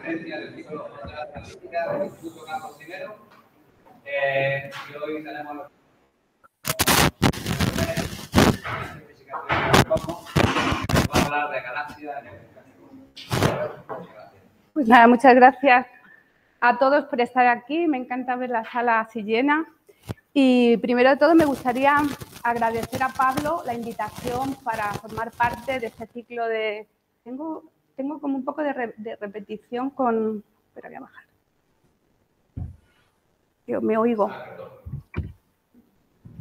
conferencia del ciclo Fronteras Analíticas del Instituto Carlos I. Y hoy tenemos los va a hablar de galaxias en el espacio. Pues nada, muchas gracias a todos por estar aquí. Me encanta ver la sala así llena. Y primero de todo me gustaría agradecer a Pablo la invitación para formar parte de este ciclo de... Tengo como un poco de repetición con... Espera, voy a bajar. Yo me oigo.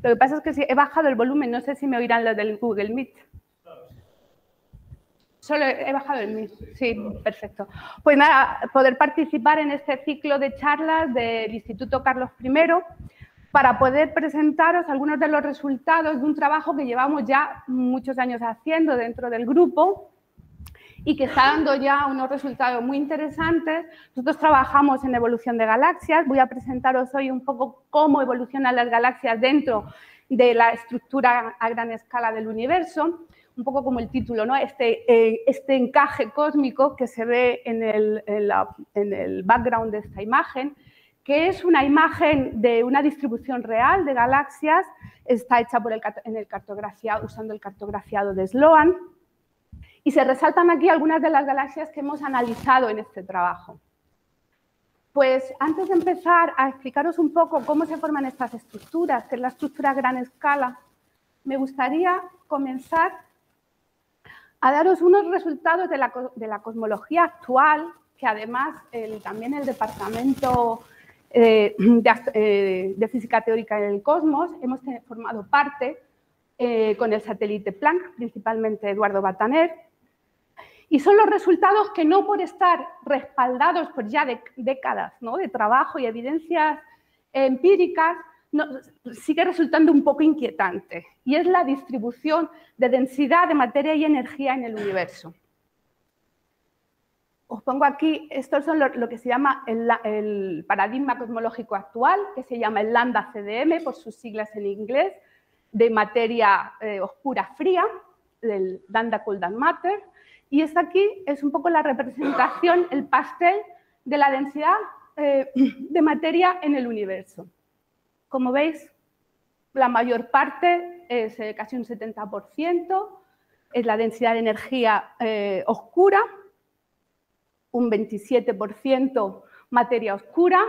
Lo que pasa es que si he bajado el volumen, no sé si me oirán los del Google Meet. Solo he bajado el Meet. Sí, perfecto. Pues nada, poder participar en este ciclo de charlas del Instituto Carlos I para poder presentaros algunos de los resultados de un trabajo que llevamos ya muchos años haciendo dentro del grupo y que está dando ya unos resultados muy interesantes. Nosotros trabajamos en evolución de galaxias. Voy a presentaros hoy un poco cómo evolucionan las galaxias dentro de la estructura a gran escala del universo, un poco como el título, ¿no? Este encaje cósmico que se ve en el background de esta imagen, que es una imagen de una distribución real de galaxias, está hecha usando el cartografiado de Sloan, y se resaltan aquí algunas de las galaxias que hemos analizado en este trabajo. Pues antes de empezar a explicaros un poco cómo se forman estas estructuras, que es la estructura a gran escala, me gustaría comenzar a daros unos resultados de la cosmología actual, que además también el Departamento de Física Teórica del Cosmos hemos formado parte con el satélite Planck, principalmente Eduardo Bataner, y son los resultados que no por estar respaldados por ya décadas, ¿no?, de trabajo y evidencias empíricas, sigue resultando un poco inquietante, y es la distribución de densidad de materia y energía en el universo. Os pongo aquí, estos son lo que se llama el paradigma cosmológico actual, que se llama el lambda CDM, por sus siglas en inglés, de materia oscura fría, del lambda cold dark matter, y esta aquí es un poco la representación, el pastel de la densidad de materia en el universo. Como veis, la mayor parte es casi un 70%, es la densidad de energía oscura, un 27% materia oscura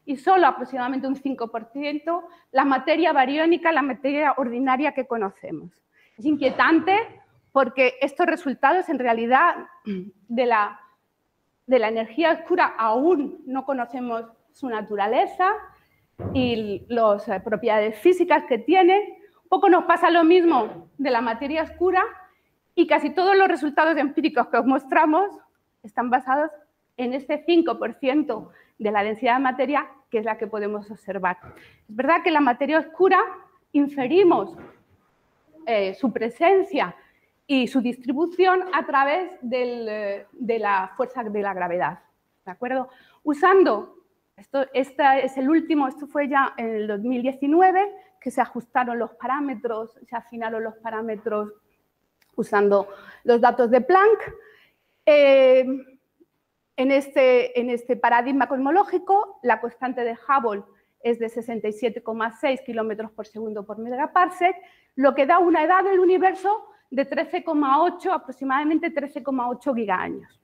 y solo aproximadamente un 5% la materia bariónica, la materia ordinaria que conocemos. Es inquietante porque estos resultados en realidad de la energía oscura aún no conocemos su naturaleza y las propiedades físicas que tiene. Un poco nos pasa lo mismo de la materia oscura y casi todos los resultados empíricos que os mostramos están basados en este 5% de la densidad de materia, que es la que podemos observar. Es verdad que la materia oscura inferimos su presencia y su distribución a través de la fuerza de la gravedad, ¿de acuerdo? Usando, este es el último, esto fue ya en el 2019, que se ajustaron los parámetros, se afinaron los parámetros usando los datos de Planck. En este paradigma cosmológico, la constante de Hubble es de 67,6 kilómetros por segundo por megaparsec, lo que da una edad del universo de 13,8, aproximadamente 13,8 gigaaños.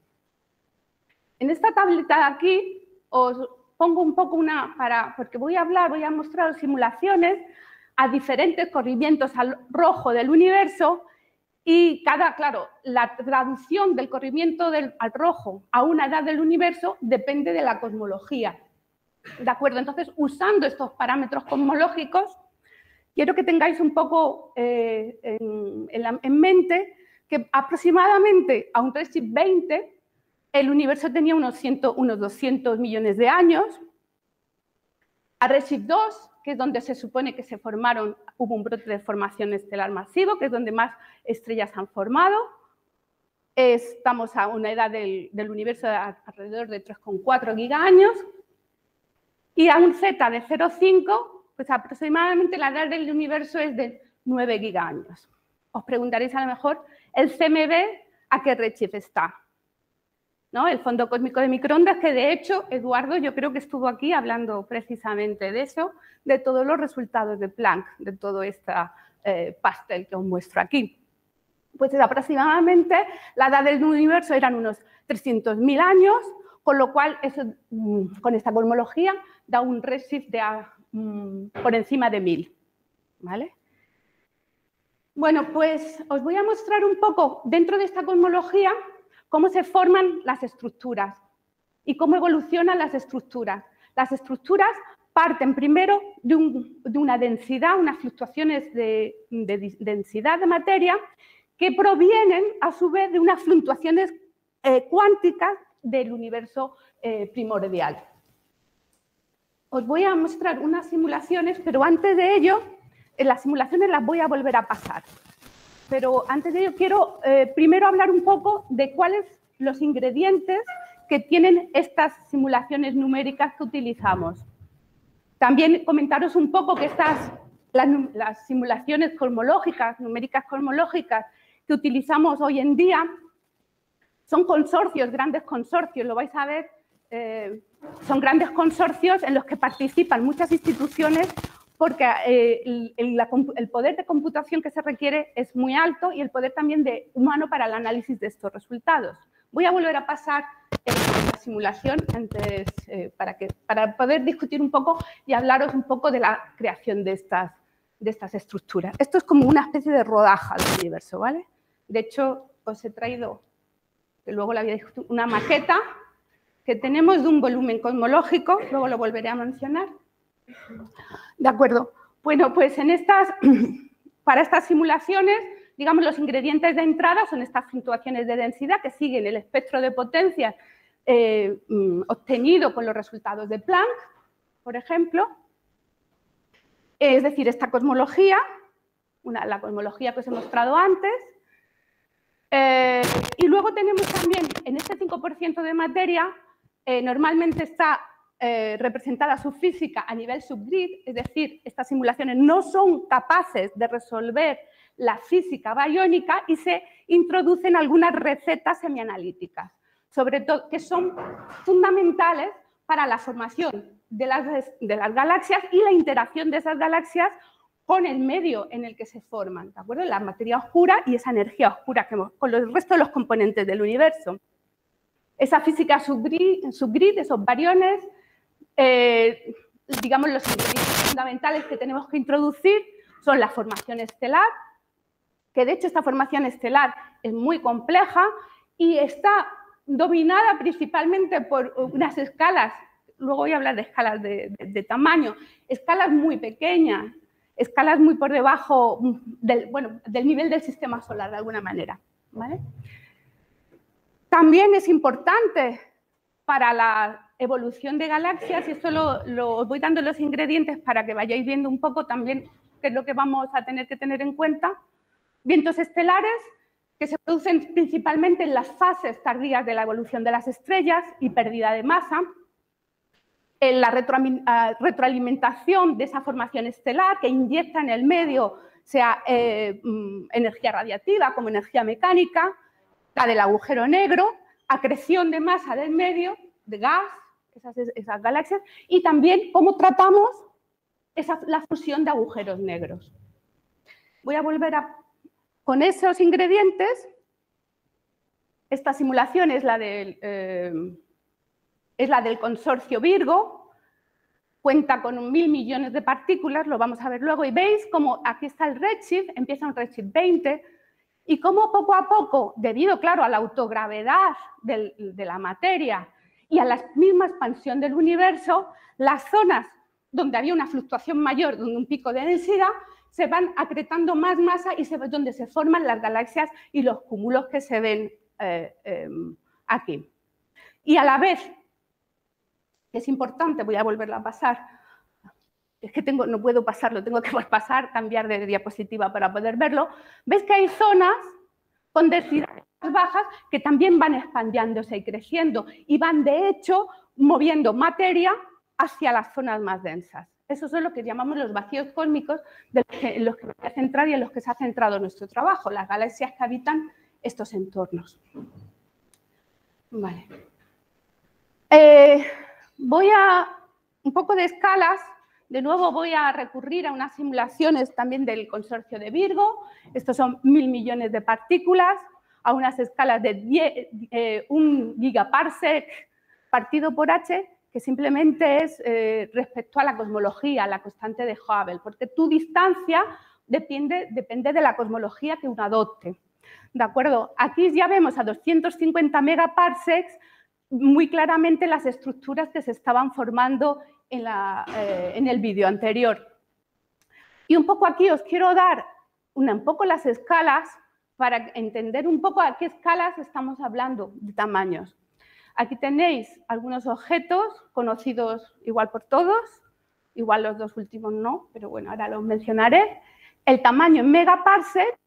En esta tableta de aquí os pongo un poco porque voy a mostrar simulaciones a diferentes corrimientos al rojo del universo y claro, la traducción del corrimiento al rojo a una edad del universo depende de la cosmología, ¿de acuerdo? Entonces, usando estos parámetros cosmológicos, quiero que tengáis un poco en mente que aproximadamente a un redshift 20 el universo tenía unos 200 millones de años. A redshift 2, que es donde se supone que hubo un brote de formación estelar masivo, que es donde más estrellas han formado. Estamos a una edad del universo de alrededor de 3,4 gigaaños. Y a un Z de 0,5, pues aproximadamente la edad del universo es de 9 gigaaños. Os preguntaréis a lo mejor, ¿el CMB a qué redshift está? ¿no? El fondo cósmico de microondas, que de hecho, Eduardo, yo creo que estuvo aquí hablando precisamente de eso, de todos los resultados de Planck, de todo este pastel que os muestro aquí. Pues aproximadamente la edad del universo eran unos 300.000 años, con lo cual eso, con esta cosmología da un redshift de por encima de 1000. ¿Vale? Bueno, pues os voy a mostrar un poco dentro de esta cosmología cómo se forman las estructuras y cómo evolucionan las estructuras. Las estructuras parten primero de una densidad, unas fluctuaciones de densidad de materia que provienen a su vez de unas fluctuaciones cuánticas del universo primordial. Os voy a mostrar unas simulaciones, pero antes de ello, las simulaciones las voy a volver a pasar. Pero antes de ello quiero primero hablar un poco de cuáles los ingredientes que tienen estas simulaciones numéricas que utilizamos. También comentaros un poco que las simulaciones cosmológicas, numéricas cosmológicas que utilizamos hoy en día son consorcios, grandes consorcios, lo vais a ver, son grandes consorcios en los que participan muchas instituciones porque el poder de computación que se requiere es muy alto y el poder también humano para el análisis de estos resultados. Voy a volver a pasar la simulación antes, para poder discutir un poco y hablaros un poco de la creación de estas estructuras. Esto es como una especie de rodaja del universo, ¿vale? De hecho, os he traído, que luego la voy a discutir, una maqueta que tenemos de un volumen cosmológico, luego lo volveré a mencionar. De acuerdo. Bueno, pues para estas simulaciones, digamos, los ingredientes de entrada son estas fluctuaciones de densidad que siguen el espectro de potencias obtenido con los resultados de Planck, por ejemplo. Es decir, esta cosmología, la cosmología que os he mostrado antes. Y luego tenemos también, en este 5% de materia, normalmente está representada su física a nivel subgrid, es decir, estas simulaciones no son capaces de resolver la física bariónica y se introducen algunas recetas semianalíticas, sobre todo que son fundamentales para la formación de las galaxias y la interacción de esas galaxias con el medio en el que se forman, ¿de acuerdo? La materia oscura y esa energía oscura con el resto de los componentes del universo. Esa física subgrid, esos bariones, digamos, los ingredientes fundamentales que tenemos que introducir son la formación estelar, que de hecho esta formación estelar es muy compleja y está dominada principalmente por unas escalas, luego voy a hablar de escalas de tamaño, escalas muy pequeñas, escalas muy por debajo del nivel del sistema solar, de alguna manera, ¿vale? También es importante para la evolución de galaxias, y esto os voy dando los ingredientes para que vayáis viendo un poco también qué es lo que vamos a tener que tener en cuenta. Vientos estelares que se producen principalmente en las fases tardías de la evolución de las estrellas y pérdida de masa. En la retroalimentación de esa formación estelar que inyecta en el medio, sea energía radiativa como energía mecánica, la del agujero negro, acreción de masa del medio, de gas, esas galaxias, y también cómo tratamos la fusión de agujeros negros. Voy a volver con esos ingredientes. Esta simulación es la del consorcio Virgo, cuenta con 1.000 millones de partículas, lo vamos a ver luego, y veis cómo aquí está el redshift, empieza un redshift 20, y cómo poco a poco, debido, claro, a la autogravedad de la materia y a la misma expansión del universo, las zonas donde había una fluctuación mayor, donde un pico de densidad, se van acretando más masa y donde se forman las galaxias y los cúmulos que se ven aquí. Y a la vez, es importante, voy a volverla a pasar, es que no puedo pasarlo, tengo que pasar, cambiar de diapositiva para poder verlo. ¿Ves que hay zonas con densidades bajas que también van expandiéndose y creciendo y van, de hecho, moviendo materia hacia las zonas más densas? Esos son lo que llamamos los vacíos cósmicos en los que me voy a centrar y en los que se ha centrado nuestro trabajo, las galaxias que habitan estos entornos. Vale. Voy a un poco de escalas. De nuevo voy a recurrir a unas simulaciones también del consorcio de Virgo. Estos son 1000 millones de partículas a unas escalas de 1 gigaparsec partido por h, que simplemente es respecto a la cosmología, la constante de Hubble, porque tu distancia depende de la cosmología que uno adopte. ¿De acuerdo? Aquí ya vemos a 250 megaparsecs muy claramente las estructuras que se estaban formando en el vídeo anterior. Y un poco aquí os quiero dar un poco las escalas para entender un poco a qué escalas estamos hablando de tamaños. Aquí tenéis algunos objetos conocidos igual por todos, igual los dos últimos no, pero bueno, ahora los mencionaré. El tamaño en megaparsec.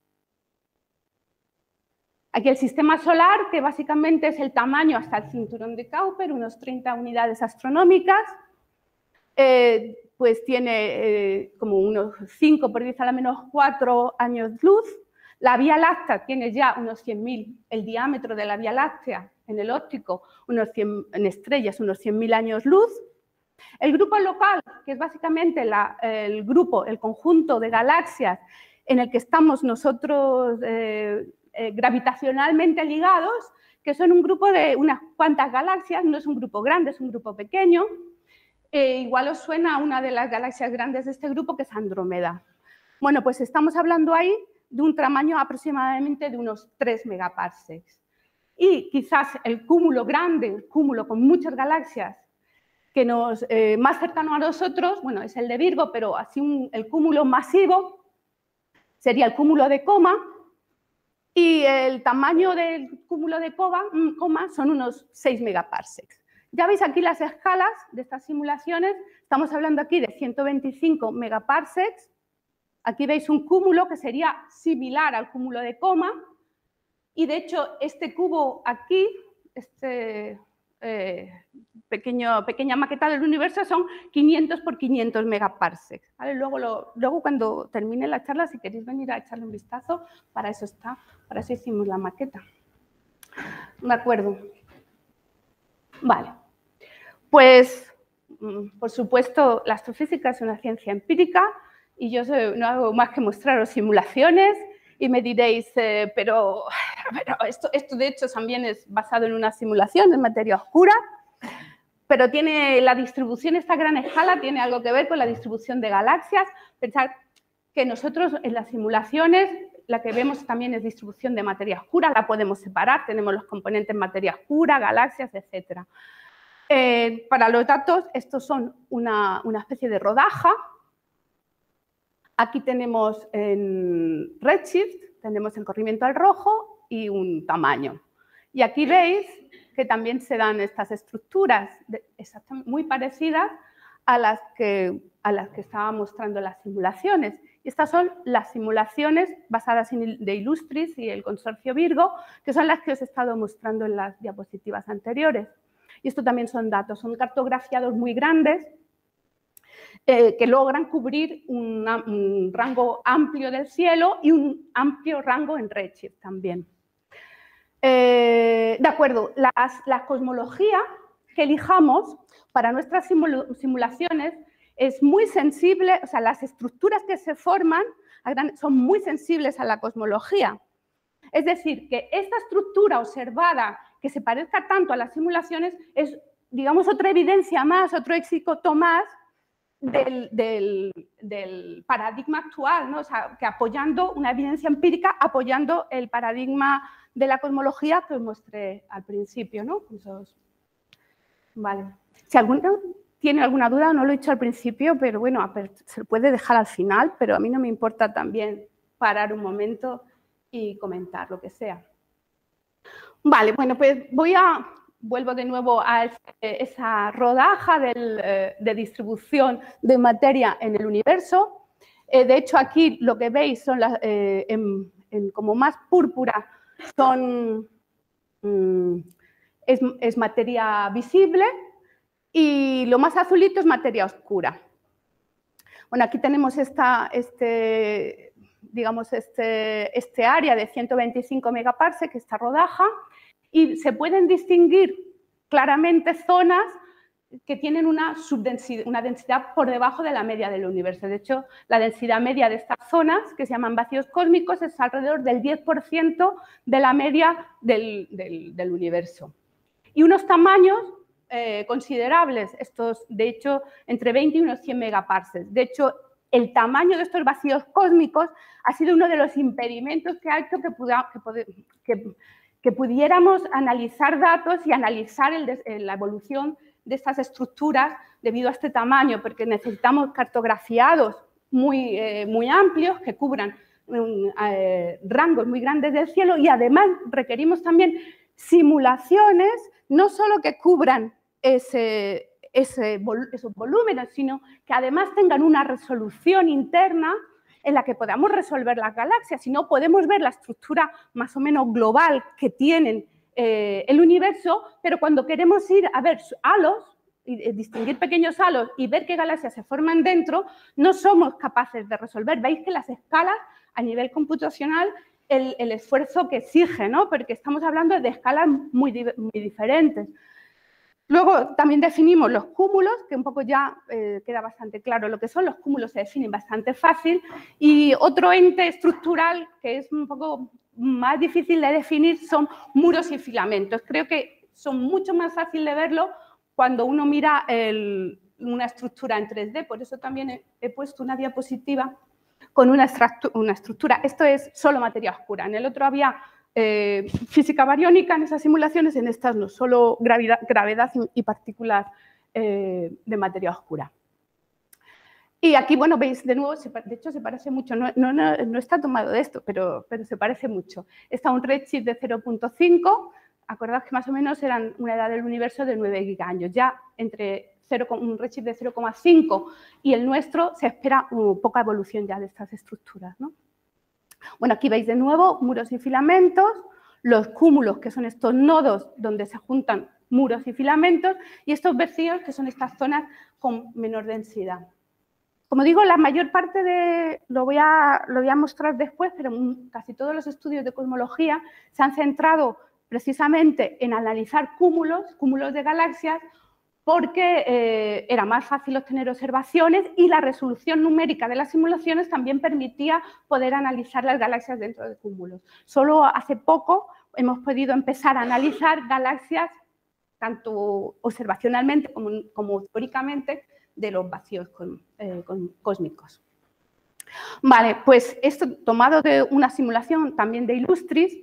Aquí el sistema solar, que básicamente es el tamaño hasta el cinturón de Kuiper, unos 30 unidades astronómicas, pues tiene como unos 5 por 10 a la menos 4 años luz. La Vía Láctea tiene ya unos 100.000, el diámetro de la Vía Láctea en el óptico, en estrellas, unos 100.000 años luz. El grupo local, que es básicamente el conjunto de galaxias en el que estamos nosotros gravitacionalmente ligados, que son un grupo de unas cuantas galaxias, no es un grupo grande, es un grupo pequeño. Igual os suena una de las galaxias grandes de este grupo, que es Andrómeda. Bueno, pues estamos hablando ahí de un tamaño aproximadamente de unos 3 megaparsecs. Y quizás el cúmulo grande, el cúmulo con muchas galaxias, que más cercano a nosotros, bueno, es el de Virgo, pero así el cúmulo masivo sería el cúmulo de Coma, y el tamaño del cúmulo de Coma son unos 6 megaparsecs. Ya veis aquí las escalas de estas simulaciones, estamos hablando aquí de 125 megaparsecs. Aquí veis un cúmulo que sería similar al cúmulo de Coma, y de hecho este cubo aquí, pequeña maqueta del universo, son 500 por 500 megaparsecs. ¿Vale? Luego cuando termine la charla, si queréis venir a echarle un vistazo, para eso está, para eso hicimos la maqueta. De acuerdo. Vale. Pues, por supuesto, la astrofísica es una ciencia empírica y yo no hago más que mostraros simulaciones y me diréis, pero esto de hecho también es basado en una simulación en materia oscura, pero tiene la distribución, esta gran escala, tiene algo que ver con la distribución de galaxias. Pensad que nosotros en las simulaciones la que vemos también es distribución de materia oscura, la podemos separar, tenemos los componentes materia oscura, galaxias, etc. Para los datos, estos son una especie de rodaja. Aquí tenemos en redshift, tenemos el corrimiento al rojo y un tamaño. Y aquí veis que también se dan estas estructuras muy parecidas a las que estaba mostrando las simulaciones. Y estas son las simulaciones basadas en de Illustris y el consorcio Virgo, que son las que os he estado mostrando en las diapositivas anteriores. Y esto también son datos, son cartografiados muy grandes que logran cubrir un rango amplio del cielo y un amplio rango en redshift también. De acuerdo, la cosmología que elijamos para nuestras simulaciones es muy sensible, o sea, las estructuras que se forman son muy sensibles a la cosmología. Es decir, que esta estructura observada que se parezca tanto a las simulaciones es, digamos, otra evidencia más, otro éxito más del paradigma actual, ¿no? O sea, que apoyando una evidencia empírica, apoyando el paradigma de la cosmología que os mostré al principio, ¿no? Vale. Si alguno tiene alguna duda, no lo he dicho al principio, pero bueno, se puede dejar al final, pero a mí no me importa también parar un momento y comentar lo que sea. Vale, bueno, pues vuelvo de nuevo a esa rodaja de distribución de materia en el universo. De hecho, aquí lo que veis son como más púrpura es materia visible y lo más azulito es materia oscura. Bueno, aquí tenemos digamos, este área de 125 megaparsecs, esta rodaja, y se pueden distinguir claramente zonas que tienen una densidad por debajo de la media del universo. De hecho, la densidad media de estas zonas, que se llaman vacíos cósmicos, es alrededor del 10% de la media del universo. Y unos tamaños considerables, estos, de hecho, entre 20 y unos 100 megaparsecs. De hecho, el tamaño de estos vacíos cósmicos ha sido uno de los impedimentos que ha hecho que pudiéramos analizar datos y analizar la evolución de estas estructuras debido a este tamaño, porque necesitamos cartografiados muy amplios que cubran rangos muy grandes del cielo, y además requerimos también simulaciones no solo que cubran esos volúmenes, sino que además tengan una resolución interna en la que podamos resolver las galaxias. Si no, podemos ver la estructura más o menos global que tienen el universo, pero cuando queremos ir a ver halos, y distinguir pequeños halos y ver qué galaxias se forman dentro, no somos capaces de resolver. Veis que las escalas a nivel computacional, el esfuerzo que exige, ¿no? Porque estamos hablando de escalas muy diferentes. Luego también definimos los cúmulos, que un poco ya queda bastante claro lo que son. Los cúmulos se definen bastante fácil. Y otro ente estructural que es un poco más difícil de definir son muros y filamentos. Creo que son mucho más fácil de verlo cuando uno mira una estructura en 3D. Por eso también he puesto una diapositiva con una estructura. Esto es solo materia oscura. En el otro había física bariónica en esas simulaciones, en estas no, solo gravedad y partículas de materia oscura. Y aquí, bueno, veis de nuevo, de hecho se parece mucho, no está tomado de esto, pero se parece mucho. Está un redshift de 0.5, acordaos que más o menos eran una edad del universo de 9 gigaaños. Ya entre un redshift de 0,5 y el nuestro se espera poca evolución ya de estas estructuras, ¿no? Bueno, aquí veis de nuevo muros y filamentos, los cúmulos, que son estos nodos donde se juntan muros y filamentos, y estos vacíos, que son estas zonas con menor densidad. Como digo, la mayor parte lo voy a mostrar después, pero casi todos los estudios de cosmología se han centrado precisamente en analizar cúmulos de galaxias, porque era más fácil obtener observaciones y la resolución numérica de las simulaciones también permitía poder analizar las galaxias dentro de cúmulos. Solo hace poco hemos podido empezar a analizar galaxias tanto observacionalmente como teóricamente de los vacíos cósmicos. Vale, pues esto tomado de una simulación también de Illustris,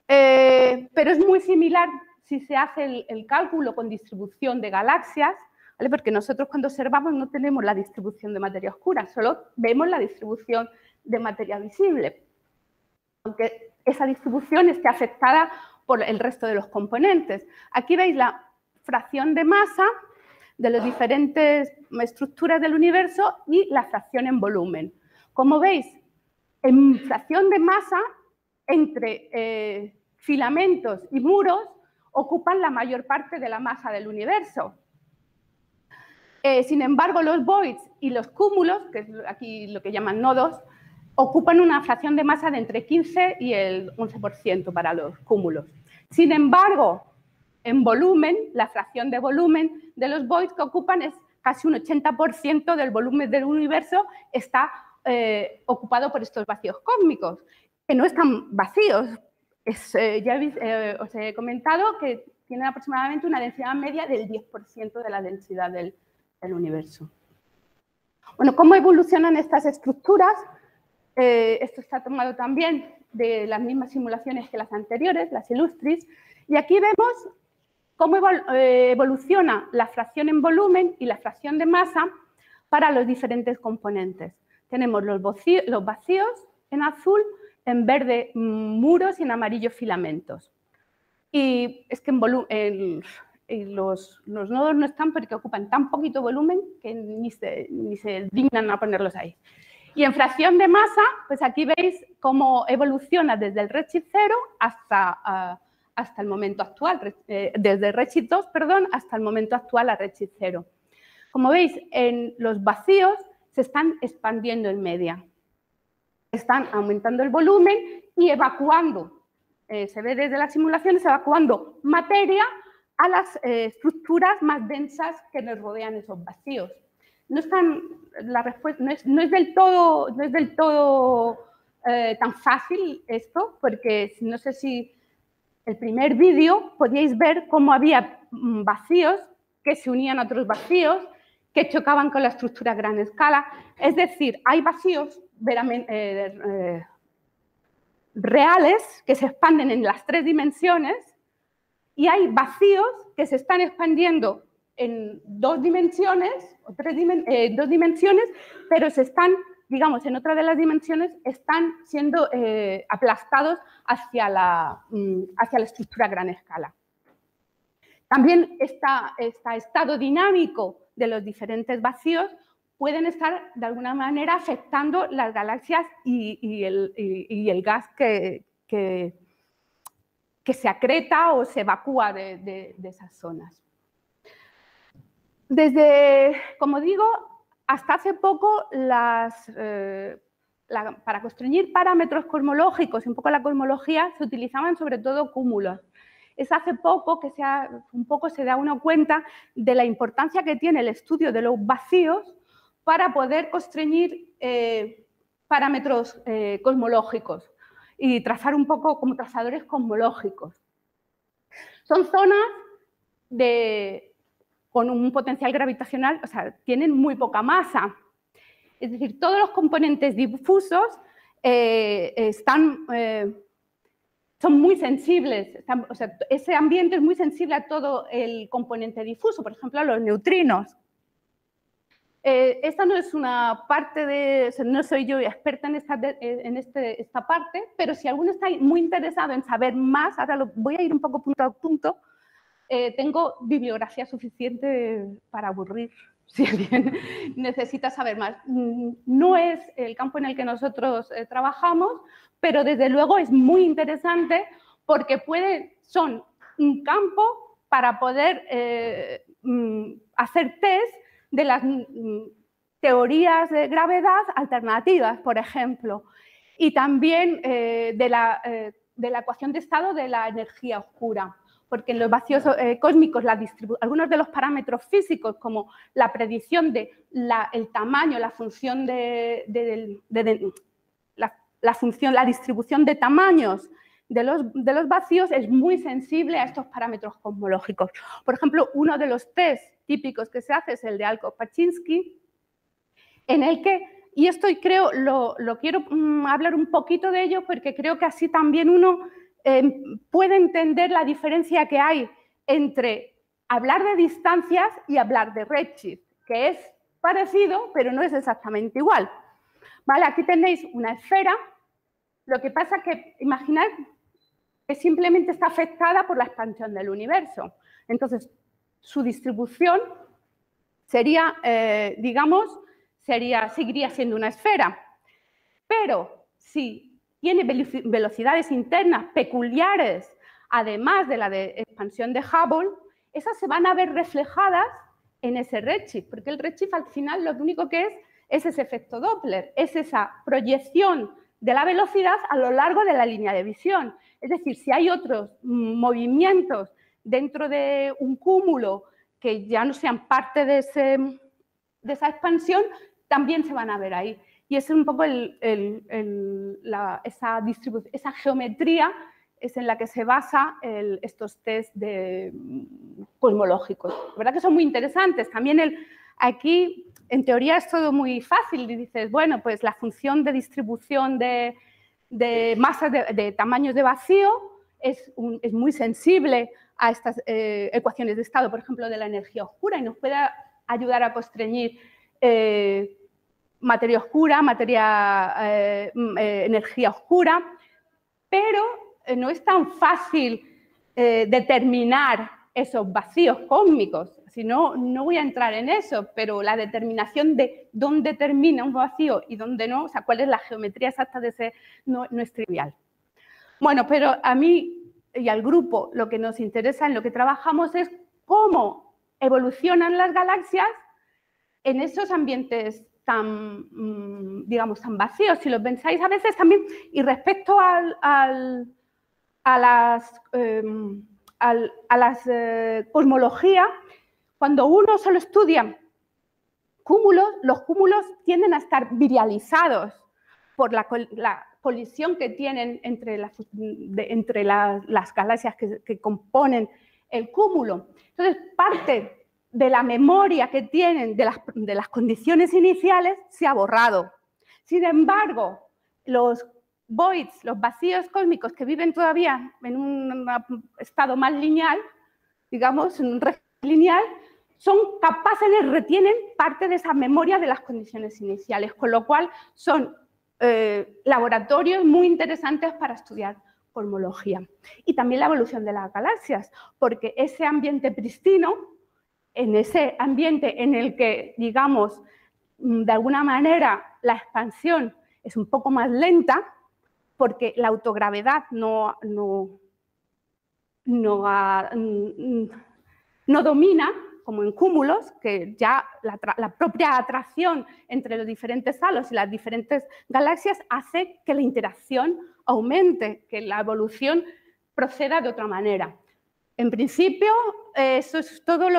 pero es muy similar si se hace el cálculo con distribución de galaxias, ¿vale? Porque nosotros cuando observamos no tenemos la distribución de materia oscura, solo vemos la distribución de materia visible, aunque esa distribución esté afectada por el resto de los componentes. Aquí veis la fracción de masa de las diferentes estructuras del universo y la fracción en volumen. Como veis, en fracción de masa, entre filamentos y muros, ocupan la mayor parte de la masa del universo. Sin embargo, los voids y los cúmulos, que es aquí lo que llaman nodos, ocupan una fracción de masa de entre 15 y el 11% para los cúmulos. Sin embargo, en volumen, la fracción de volumen de los voids que ocupan es casi un 80% del volumen del universo está ocupado por estos vacíos cósmicos, que no están vacíos. Ya os he comentado que tienen aproximadamente una densidad media del 10% de la densidad del universo. Bueno, ¿cómo evolucionan estas estructuras? Esto está tomado también de las mismas simulaciones que las anteriores, las Illustris, y aquí vemos cómo evoluciona la fracción en volumen y la fracción de masa para los diferentes componentes. Tenemos los vacíos en azul, en verde muros y en amarillo filamentos. Y es que los nodos no están porque ocupan tan poquito volumen que ni se dignan a ponerlos ahí. Y en fracción de masa, pues aquí veis cómo evoluciona desde el redshift 0 hasta el momento actual, desde el redshift 2, perdón, hasta el momento actual a redshift 0. Como veis, en los vacíos se están expandiendo en media. Están aumentando el volumen y evacuando se ve desde las simulaciones evacuando materia a las estructuras más densas que nos rodean esos vacíos. No es del todo tan fácil esto, porque no sé si el primer vídeo podíais ver cómo había vacíos que se unían a otros vacíos que chocaban con la estructura a gran escala. Es decir, hay vacíos reales que se expanden en las 3 dimensiones y hay vacíos que se están expandiendo en 2 dimensiones, o 2 dimensiones, pero se están, digamos, en otra de las dimensiones, están siendo aplastados hacia la estructura a gran escala. También este estado dinámico de los diferentes vacíos pueden estar, de alguna manera, afectando las galaxias y el gas que se acreta o se evacúa de esas zonas. Como digo, hasta hace poco para construir parámetros cosmológicos, un poco la cosmología, se utilizaban sobre todo cúmulos. Es hace poco que se da uno cuenta de la importancia que tiene el estudio de los vacíos para poder construir parámetros cosmológicos y trazar un poco como trazadores cosmológicos. Son zonas con un potencial gravitacional, o sea, tienen muy poca masa. Es decir, todos los componentes difusos son muy sensibles. O sea, ese ambiente es muy sensible a todo el componente difuso, por ejemplo, a los neutrinos. Esta no es una parte no soy yo experta en esta parte, pero si alguno está muy interesado en saber más, ahora voy a ir un poco punto a punto, tengo bibliografía suficiente para aburrir si alguien necesita saber más. No es el campo en el que nosotros trabajamos, pero desde luego es muy interesante porque son un campo para poder hacer test de las teorías de gravedad alternativas, por ejemplo, y también de la ecuación de estado de la energía oscura, porque en los vacíos cósmicos algunos de los parámetros físicos, como la predicción del tamaño, la función la distribución de tamaños de los vacíos, es muy sensible a estos parámetros cosmológicos. Por ejemplo, uno de los test típicos que se hace es el de Alcock-Paczynski, en el que, y esto creo, lo quiero hablar un poquito de ello porque creo que así también uno puede entender la diferencia que hay entre hablar de distancias y hablar de redshift, que es parecido, pero no es exactamente igual. ¿Vale? Aquí tenéis una esfera, lo que pasa que imaginad que simplemente está afectada por la expansión del universo. Entonces, su distribución sería, seguiría siendo una esfera. Pero si tiene velocidades internas peculiares, además de la de expansión de Hubble, esas se van a ver reflejadas en ese redshift, porque el redshift al final lo único que es ese efecto Doppler, es esa proyección de la velocidad a lo largo de la línea de visión. Es decir, si hay otros movimientos dentro de un cúmulo que ya no sean parte de esa expansión, también se van a ver ahí. Y es un poco esa geometría es en la que se basa estos test cosmológicos. La verdad que son muy interesantes. También aquí, en teoría, es todo muy fácil. Y dices, bueno, pues la función de distribución de masas de tamaños de vacío es muy sensible a estas ecuaciones de estado, por ejemplo, de la energía oscura, y nos puede ayudar a constreñir materia oscura, energía oscura, pero no es tan fácil determinar esos vacíos cósmicos. Si no, no voy a entrar en eso, pero la determinación de dónde termina un vacío y dónde no, o sea, cuál es la geometría exacta de ese, no es trivial. Bueno, pero a mí y al grupo lo que nos interesa, en lo que trabajamos, es cómo evolucionan las galaxias en esos ambientes tan vacíos. Si lo pensáis a veces también, y respecto al cosmología, cuando uno solo estudia cúmulos, los cúmulos tienden a estar virializados por la colisión que tienen entre las galaxias que componen el cúmulo. Entonces, parte de la memoria que tienen de las condiciones iniciales se ha borrado. Sin embargo, los voids, los vacíos cósmicos que viven todavía en un estado más lineal, digamos, en un régimen lineal, son capaces, retienen parte de esa memoria de las condiciones iniciales, con lo cual son laboratorios muy interesantes para estudiar cosmología. Y también la evolución de las galaxias, porque ese ambiente pristino, en ese ambiente en el que, digamos, de alguna manera la expansión es un poco más lenta, porque la autogravedad no domina, como en cúmulos, que ya la propia atracción entre los diferentes halos y las diferentes galaxias hace que la interacción aumente, que la evolución proceda de otra manera. En principio, eso es todo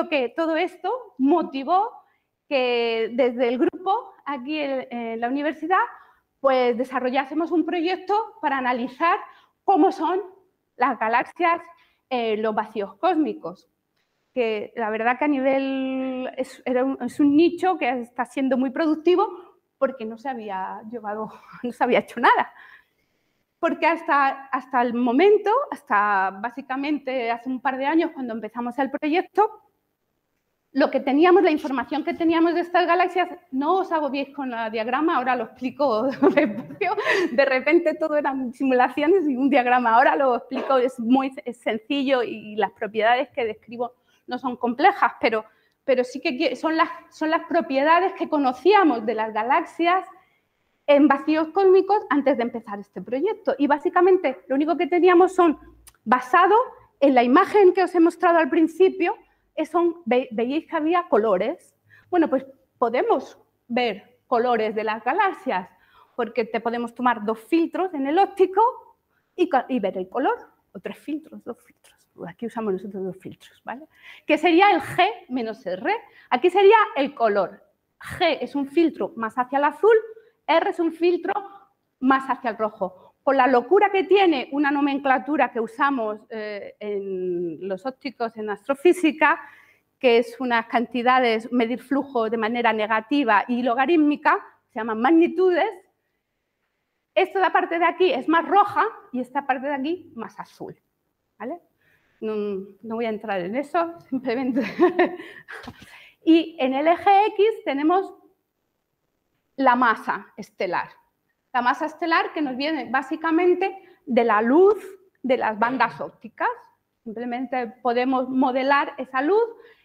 esto motivó que desde el grupo aquí en la universidad pues desarrollásemos un proyecto para analizar cómo son las galaxias, los vacíos cósmicos, que la verdad que a nivel es un nicho que está siendo muy productivo porque no se había hecho nada. Porque hasta el momento, hasta básicamente hace un par de años cuando empezamos el proyecto, la información que teníamos de estas galaxias, no os agobiéis con el diagrama, ahora lo explico despacio, de repente todo eran simulaciones y un diagrama, ahora lo explico, es muy sencillo y las propiedades que describo no son complejas, pero sí que son las propiedades que conocíamos de las galaxias en vacíos cósmicos antes de empezar este proyecto. Y básicamente lo único que teníamos basado en la imagen que os he mostrado al principio, veíais que había colores. Bueno, pues podemos ver colores de las galaxias, porque te podemos tomar 2 filtros en el óptico y ver el color, o 3 filtros, 2 filtros. Aquí usamos nosotros 2 filtros, ¿vale? Que sería el G menos R. Aquí sería el color. G es un filtro más hacia el azul, R es un filtro más hacia el rojo. Con la locura que tiene una nomenclatura que usamos en los ópticos en astrofísica, que es unas cantidades, medir flujo de manera negativa y logarítmica, se llaman magnitudes. Esta parte de aquí es más roja y esta parte de aquí más azul, ¿vale? No voy a entrar en eso, simplemente. Y en el eje X tenemos la masa estelar. La masa estelar que nos viene básicamente de la luz de las bandas ópticas. Simplemente podemos modelar esa luz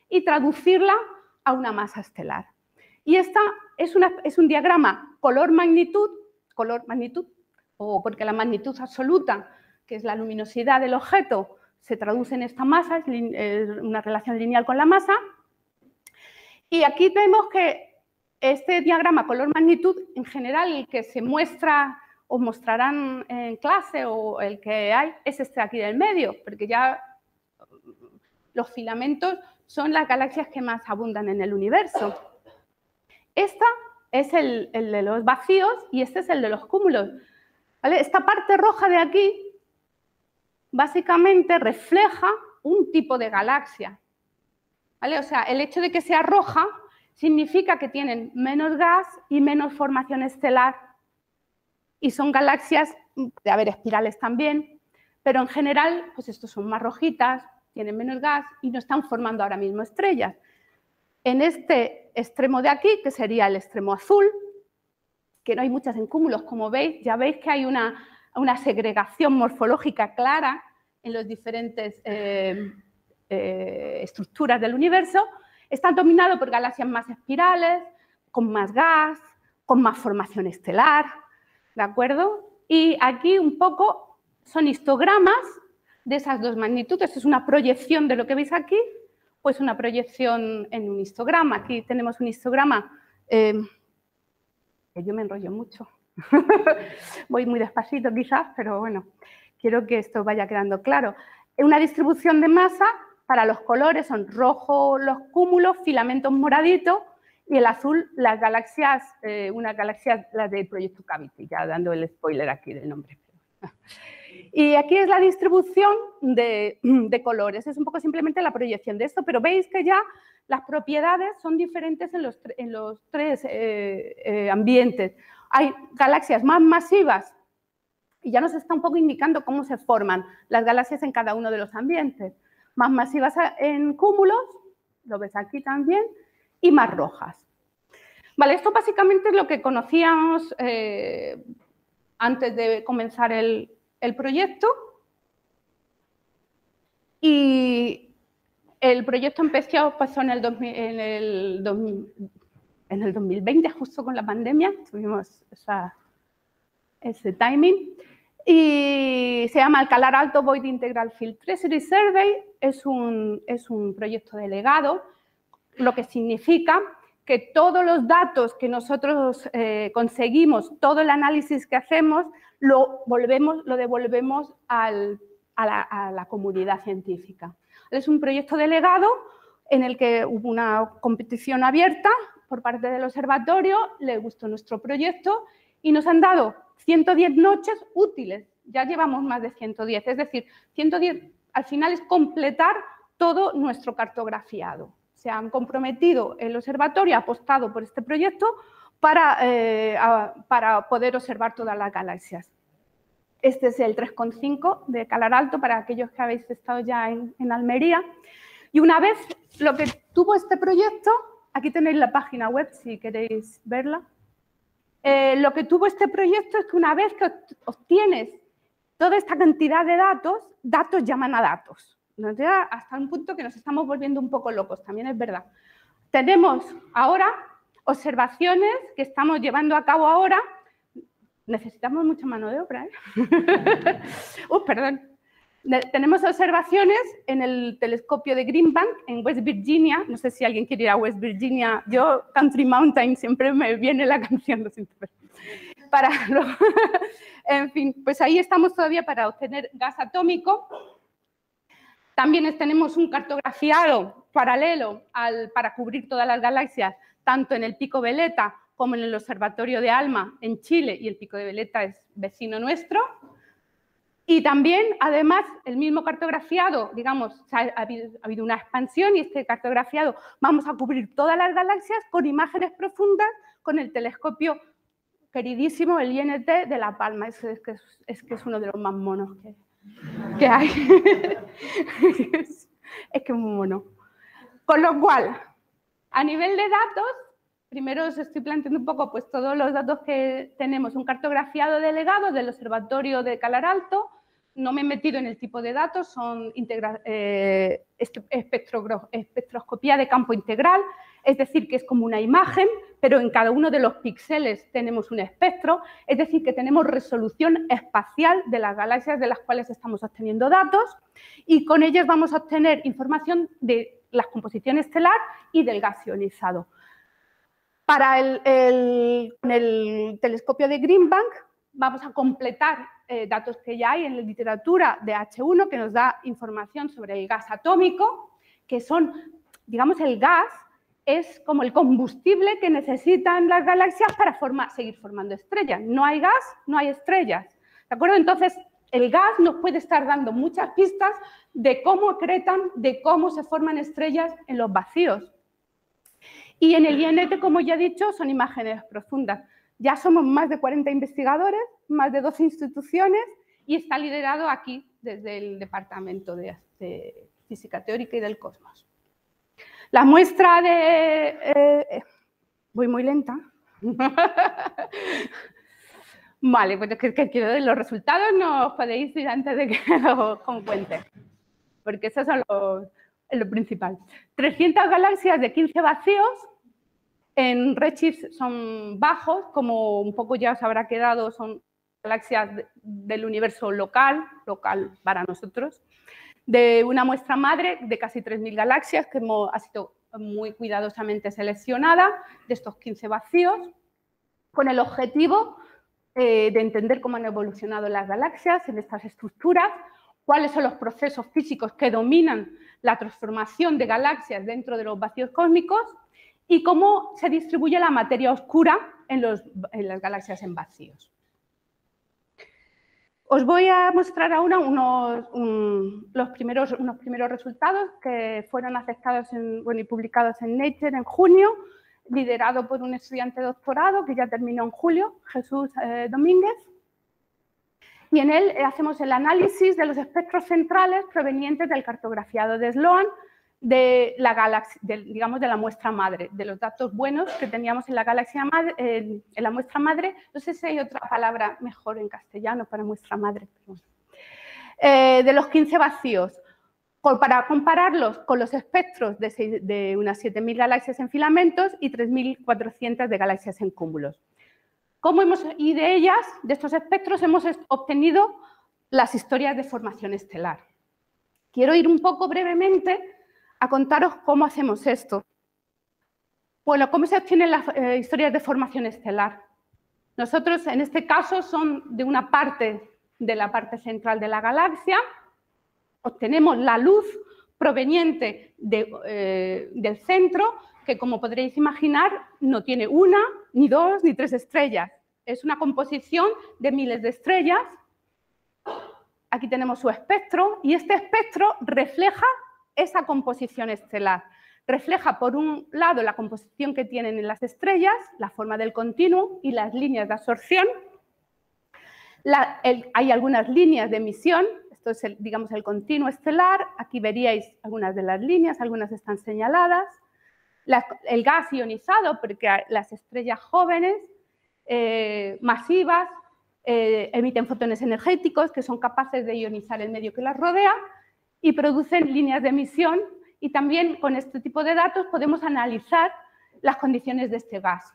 y traducirla a una masa estelar. Y esta es un diagrama color-magnitud, o porque la magnitud absoluta, que es la luminosidad del objeto, se traduce en esta masa, es una relación lineal con la masa. Y aquí vemos que este diagrama color-magnitud, en general, el que se muestra o mostrarán en clase o el que hay, es este de aquí del medio, porque ya los filamentos son las galaxias que más abundan en el universo. Esta es el de los vacíos y este es el de los cúmulos, ¿vale? Esta parte roja de aquí básicamente refleja un tipo de galaxia, ¿vale? O sea, el hecho de que sea roja significa que tienen menos gas y menos formación estelar y son galaxias, de haber espirales también, pero en general, pues estos son más rojitas, tienen menos gas y no están formando ahora mismo estrellas. En este extremo de aquí, que sería el extremo azul, que no hay muchas en cúmulos, como veis, ya veis que hay una segregación morfológica clara en las diferentes estructuras del universo. Están dominados por galaxias más espirales, con más gas, con más formación estelar, ¿de acuerdo? Y aquí un poco son histogramas de esas dos magnitudes. Es una proyección de lo que veis aquí, pues una proyección en un histograma. Aquí tenemos un histograma, que yo me enrollo mucho. Voy muy despacito quizás, pero bueno, quiero que esto vaya quedando claro. Una distribución de masa para los colores son rojo los cúmulos, filamentos moraditos, y el azul las galaxias, una galaxia, la del proyecto Cavity, ya dando el spoiler aquí del nombre. Y aquí es la distribución de colores, es un poco simplemente la proyección de esto, pero veis que ya las propiedades son diferentes en los tres ambientes. Hay galaxias más masivas y ya nos está un poco indicando cómo se forman las galaxias en cada uno de los ambientes. Más masivas en cúmulos, lo ves aquí también, y más rojas. Vale, esto básicamente es lo que conocíamos antes de comenzar el proyecto. Y el proyecto empezó en el 2020, justo con la pandemia, tuvimos ese timing. Y se llama Calar Alto Void Integral Field Treasury Survey, es un proyecto delegado, lo que significa que todos los datos que nosotros conseguimos, todo el análisis que hacemos, lo devolvemos a la comunidad científica. Es un proyecto delegado en el que hubo una competición abierta por parte del observatorio, le gustó nuestro proyecto y nos han dado 110 noches útiles. Ya llevamos más de 110, es decir, 110 al final es completar todo nuestro cartografiado. Se han comprometido, el observatorio ha apostado por este proyecto para poder observar todas las galaxias. Este es el 3,5 de Calar Alto para aquellos que habéis estado ya en Almería. Y una vez lo que tuvo este proyecto, aquí tenéis la página web si queréis verla. Lo que tuvo este proyecto es que una vez que obtienes toda esta cantidad de datos, datos llaman a datos. Nos llega hasta un punto que nos estamos volviendo un poco locos, también es verdad. Tenemos ahora observaciones que estamos llevando a cabo ahora. Necesitamos mucha mano de obra, ¿eh? Perdón. Tenemos observaciones en el telescopio de Green Bank en West Virginia. No sé si alguien quiere ir a West Virginia. Yo, Country Mountain, siempre me viene la canción. En fin, pues ahí estamos todavía para obtener gas atómico. También tenemos un cartografiado paralelo para cubrir todas las galaxias, tanto en el Pico Veleta como en el Observatorio de ALMA en Chile, y el Pico de Veleta es vecino nuestro. Y también, además, el mismo cartografiado, digamos, ha habido una expansión y este cartografiado vamos a cubrir todas las galaxias con imágenes profundas con el telescopio queridísimo, el INT de La Palma. Es que es uno de los más monos que hay. Es que es muy mono. Con lo cual, a nivel de datos, primero os estoy planteando un poco pues, todos los datos que tenemos. Un cartografiado delegado del Observatorio de Calar Alto. No me he metido en el tipo de datos, son espectroscopía de campo integral, es decir, que es como una imagen, pero en cada uno de los píxeles tenemos un espectro, es decir, que tenemos resolución espacial de las galaxias de las cuales estamos obteniendo datos y con ellas vamos a obtener información de la composición estelar y del gas ionizado. Para el telescopio de Green Bank vamos a completar datos que ya hay en la literatura de H1 que nos da información sobre el gas atómico, que son, digamos, el gas es como el combustible que necesitan las galaxias para seguir formando estrellas. No hay gas, no hay estrellas. ¿De acuerdo? Entonces, el gas nos puede estar dando muchas pistas de cómo acretan, de cómo se forman estrellas en los vacíos. Y en el INT, como ya he dicho, son imágenes profundas. Ya somos más de 40 investigadores, más de 12 instituciones y está liderado aquí desde el Departamento de Física Teórica y del Cosmos. La muestra de... voy muy lenta. Vale, pues es que quiero de los resultados, no os podéis ir antes de que os cuente, porque eso es lo principal. 300 galaxias de 15 vacíos. En redshift son bajos, como un poco ya os habrá quedado, son galaxias del universo local para nosotros, de una muestra madre de casi 3.000 galaxias que ha sido muy cuidadosamente seleccionada de estos 15 vacíos, con el objetivo de entender cómo han evolucionado las galaxias en estas estructuras, cuáles son los procesos físicos que dominan la transformación de galaxias dentro de los vacíos cósmicos y cómo se distribuye la materia oscura en las galaxias en vacíos. Os voy a mostrar ahora unos primeros resultados que fueron aceptados y publicados en Nature en junio, liderado por un estudiante de doctorado que ya terminó en julio, Jesús Domínguez. Y en él hacemos el análisis de los espectros centrales provenientes del cartografiado de Sloan de la galaxia, digamos, de la muestra madre, de los datos buenos que teníamos en la galaxia madre, en la muestra madre. No sé si hay otra palabra mejor en castellano para muestra madre. Pero bueno. De los 15 vacíos, para compararlos con los espectros de unas 7.000 galaxias en filamentos y 3.400 de galaxias en cúmulos. Y de ellas, de estos espectros, hemos obtenido las historias de formación estelar. Quiero ir un poco brevemente a contaros cómo hacemos esto. Bueno, ¿cómo se obtienen las historias de formación estelar? Nosotros, en este caso, son de una parte de la parte central de la galaxia. Obtenemos la luz proveniente del centro, que, como podréis imaginar, no tiene una, ni dos, ni tres estrellas. Es una composición de miles de estrellas. Aquí tenemos su espectro, y este espectro refleja esa composición estelar. Refleja, por un lado, la composición que tienen en las estrellas, la forma del continuo y las líneas de absorción. Hay algunas líneas de emisión, esto es, digamos, el continuo estelar. Aquí veríais algunas de las líneas, algunas están señaladas. El gas ionizado, porque las estrellas jóvenes, masivas, emiten fotones energéticos que son capaces de ionizar el medio que las rodea y producen líneas de emisión, y también con este tipo de datos podemos analizar las condiciones de este gas.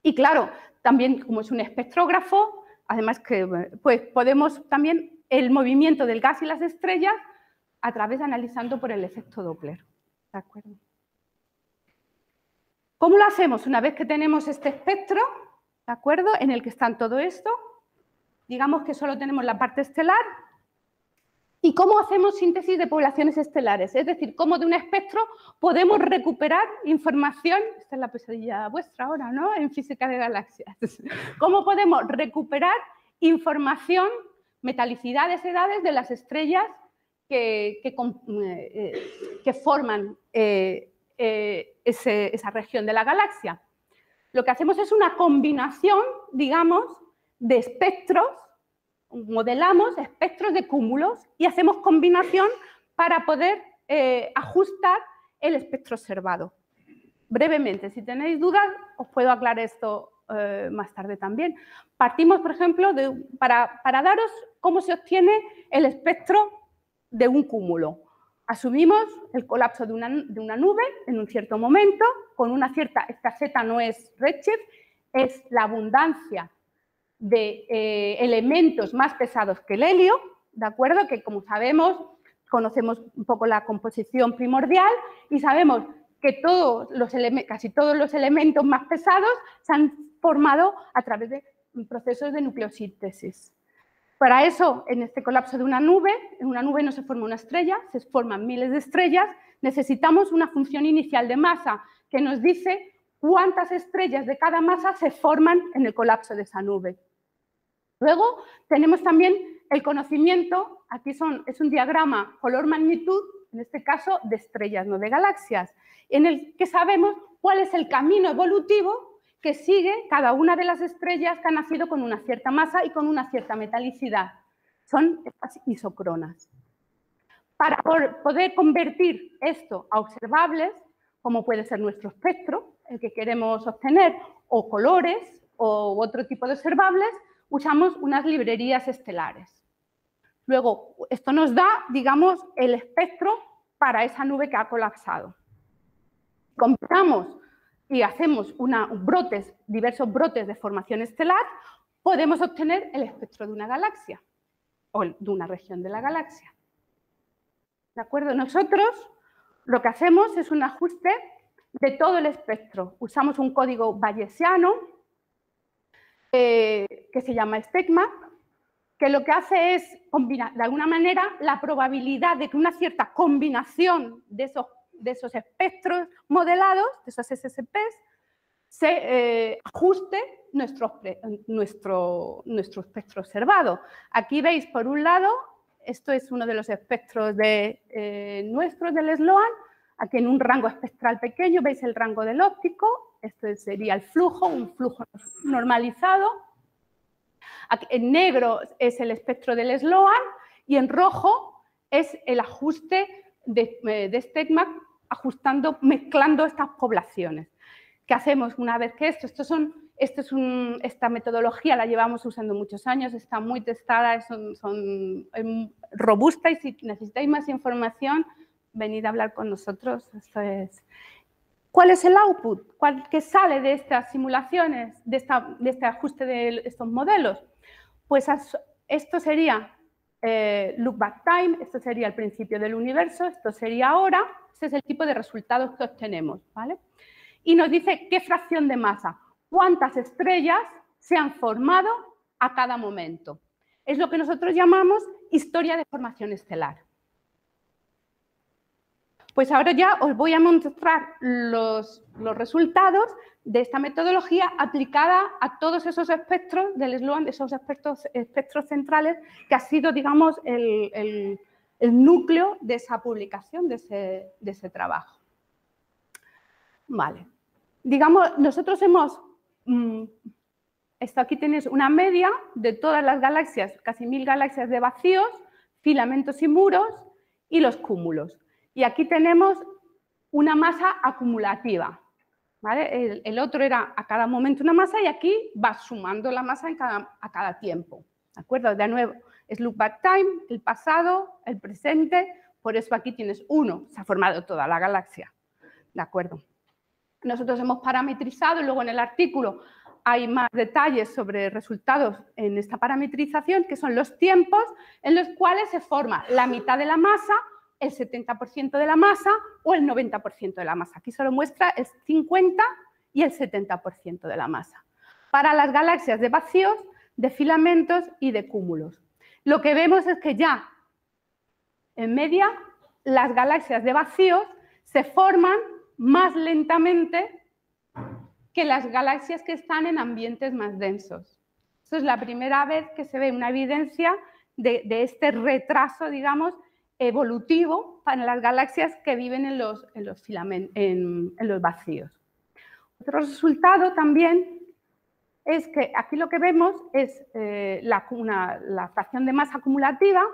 Y claro, también como es un espectrógrafo, además que pues podemos también el movimiento del gas y las estrellas a través de analizando por el efecto Doppler. ¿De acuerdo? ¿Cómo lo hacemos? Una vez que tenemos este espectro, ¿de acuerdo?, en el que están todo esto, digamos que solo tenemos la parte estelar. ¿Y cómo hacemos síntesis de poblaciones estelares? Es decir, cómo de un espectro podemos recuperar información. Esta es la pesadilla vuestra ahora, ¿no?, en física de galaxias. ¿Cómo podemos recuperar información, metalicidades, edades de las estrellas que forman esa región de la galaxia? Lo que hacemos es una combinación, digamos, de espectros. Modelamos espectros de cúmulos y hacemos combinación para poder ajustar el espectro observado. Brevemente, si tenéis dudas, os puedo aclarar esto más tarde también. Partimos, por ejemplo, para daros cómo se obtiene el espectro de un cúmulo. Asumimos el colapso de una nube en un cierto momento, con una cierta, esta Z no es redshift, es la abundancia de elementos más pesados que el helio, ¿de acuerdo? Que, como sabemos, conocemos un poco la composición primordial y sabemos que casi todos los elementos más pesados se han formado a través de procesos de nucleosíntesis. Para eso, en este colapso de una nube, en una nube no se forma una estrella, se forman miles de estrellas, necesitamos una función inicial de masa que nos dice cuántas estrellas de cada masa se forman en el colapso de esa nube. Luego tenemos también el conocimiento, aquí es un diagrama color-magnitud, en este caso de estrellas, no de galaxias, en el que sabemos cuál es el camino evolutivo que sigue cada una de las estrellas que han nacido con una cierta masa y con una cierta metalicidad. Son estas isocronas. Para poder convertir esto a observables, como puede ser nuestro espectro, el que queremos obtener, o colores, o otro tipo de observables, usamos unas librerías estelares. Luego, esto nos da, digamos, el espectro para esa nube que ha colapsado. Combinamos y hacemos diversos brotes de formación estelar, podemos obtener el espectro de una galaxia o de una región de la galaxia. ¿De acuerdo? Nosotros lo que hacemos es un ajuste de todo el espectro. Usamos un código bayesiano que se llama STECMAC, que lo que hace es combinar, de alguna manera, la probabilidad de que una cierta combinación de esos espectros modelados, de esos SSPs, se ajuste nuestro espectro observado. Aquí veis, por un lado, esto es uno de los espectros nuestros del SLOAN. Aquí en un rango espectral pequeño veis el rango del óptico. Esto sería el flujo, un flujo normalizado. Aquí, en negro es el espectro del SLOAN y en rojo es el ajuste de STECMAC, mezclando estas poblaciones. ¿Qué hacemos una vez que esta metodología la llevamos usando muchos años, está muy testada, es robusta, y si necesitáis más información, venid a hablar con nosotros. ¿Cuál es el output? ¿Qué sale de estas simulaciones, de este ajuste de estos modelos? Pues esto sería look back time, esto sería el principio del universo, esto sería ahora. Este es el tipo de resultados que obtenemos, ¿vale? Y nos dice qué fracción de masa, cuántas estrellas se han formado a cada momento. Es lo que nosotros llamamos historia de formación estelar. Pues ahora ya os voy a mostrar los resultados de esta metodología aplicada a todos esos espectros del SLOAN, de esos espectros centrales, que ha sido, digamos, el núcleo de esa publicación, de ese trabajo. Vale. Digamos, nosotros aquí tenéis una media de todas las galaxias, casi 1000 galaxias de vacíos, filamentos y muros y los cúmulos. Y aquí tenemos una masa acumulativa, ¿vale? El otro era a cada momento una masa y aquí va sumando la masa a cada tiempo, ¿de acuerdo? De nuevo, es look back time, el pasado, el presente, por eso aquí tienes 1, se ha formado toda la galaxia, ¿de acuerdo? Nosotros hemos parametrizado, y luego en el artículo hay más detalles sobre resultados en esta parametrización, que son los tiempos en los cuales se forma la mitad de la masa, el 70% de la masa o el 90% de la masa. Aquí solo muestra el 50% y el 70% de la masa. Para las galaxias de vacíos, de filamentos y de cúmulos. Lo que vemos es que ya, en media, las galaxias de vacíos se forman más lentamente que las galaxias que están en ambientes más densos. Esto es la primera vez que se ve una evidencia de este retraso, digamos, evolutivo para las galaxias que viven en los vacíos. Otro resultado también es que aquí lo que vemos es la fracción de masa acumulativa.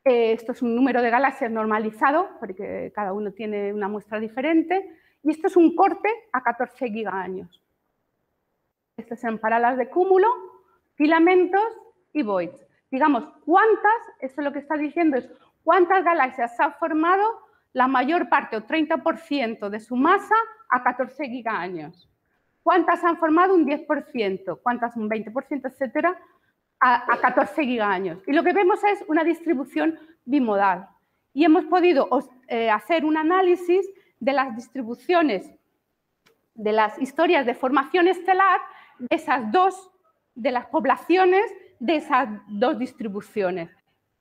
Esto es un número de galaxias normalizado, porque cada uno tiene una muestra diferente, y esto es un corte a 14 gigaaños. Estas son para las de cúmulo, filamentos y voids. Digamos, esto lo que está diciendo es cuántas galaxias se han formado, la mayor parte o 30% de su masa a 14 gigaaños. ¿Cuántas han formado un 10%? ¿Cuántas un 20%, etcétera? A 14 gigaaños. Y lo que vemos es una distribución bimodal. Y hemos podido hacer un análisis de las distribuciones, de las historias de formación estelar de las poblaciones de esas dos distribuciones.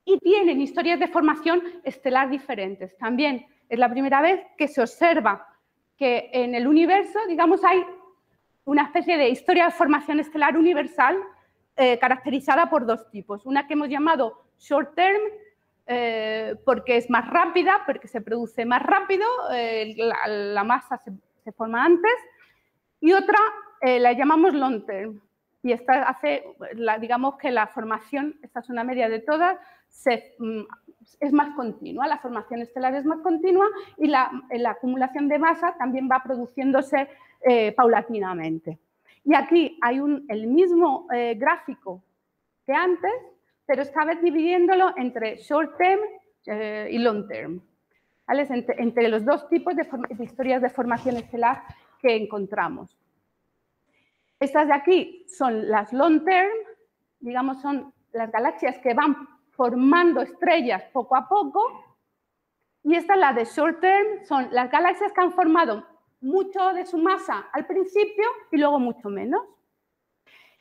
Y tienen historias de formación estelar diferentes. También es la primera vez que se observa que en el universo, digamos, hay una especie de historia de formación estelar universal caracterizada por dos tipos. Una que hemos llamado short term, porque es más rápida, porque se produce más rápido, la masa se forma antes, y otra la llamamos long term. Y esta digamos que la formación, esta es una media de todas, es más continua, la formación estelar es más continua y la acumulación de masa también va produciéndose paulatinamente. Y aquí hay el mismo gráfico que antes, pero esta vez dividiéndolo entre short term y long term, ¿vale? Entre los dos tipos de historias de formación estelar que encontramos. Estas de aquí son las long term, digamos, son las galaxias que van formando estrellas poco a poco, y esta es la de short term, son las galaxias que han formado mucho de su masa al principio y luego mucho menos.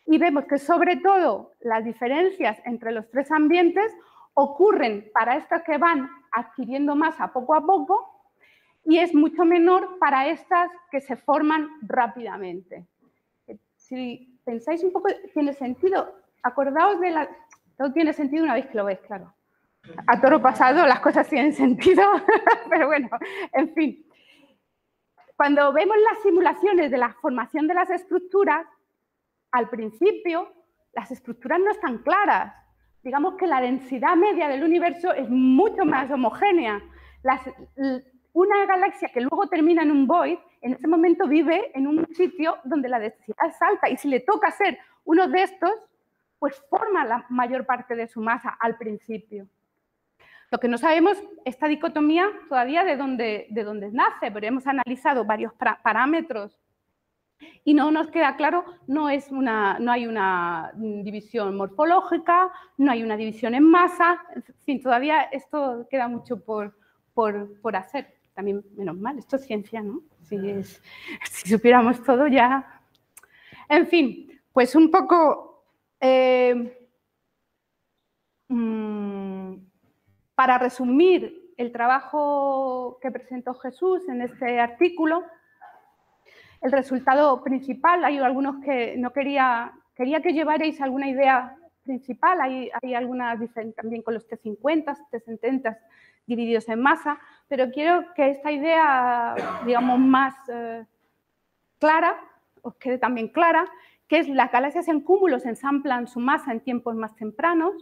y vemos que sobre todo las diferencias entre los tres ambientes ocurren para estas que van adquiriendo masa poco a poco y es mucho menor para estas que se forman rápidamente. Si pensáis un poco, tiene sentido. Acordaos de la... Todo tiene sentido una vez que lo ves, claro. A toro pasado las cosas tienen sentido, pero bueno, en fin. Cuando vemos las simulaciones de la formación de las estructuras, al principio las estructuras no están claras. Digamos que la densidad media del universo es mucho más homogénea. Una galaxia que luego termina en un void, en ese momento vive en un sitio donde la densidad es alta y si le toca ser uno de estos, pues forma la mayor parte de su masa al principio. Lo que no sabemos, esta dicotomía todavía de dónde nace, pero hemos analizado varios parámetros y no nos queda claro, no hay una división morfológica, no hay una división en masa, en fin, todavía esto queda mucho por hacer. También, menos mal, esto es ciencia, ¿no? Si supiéramos todo ya... En fin, pues un poco... para resumir el trabajo que presentó Jesús en este artículo, el resultado principal, hay algunos que no quería que llevarais alguna idea principal, hay algunas diferentes también con los T50, T70 divididos en masa, pero quiero que esta idea, digamos, más clara, os quede también clara, que es las galaxias en cúmulos ensamblan su masa en tiempos más tempranos,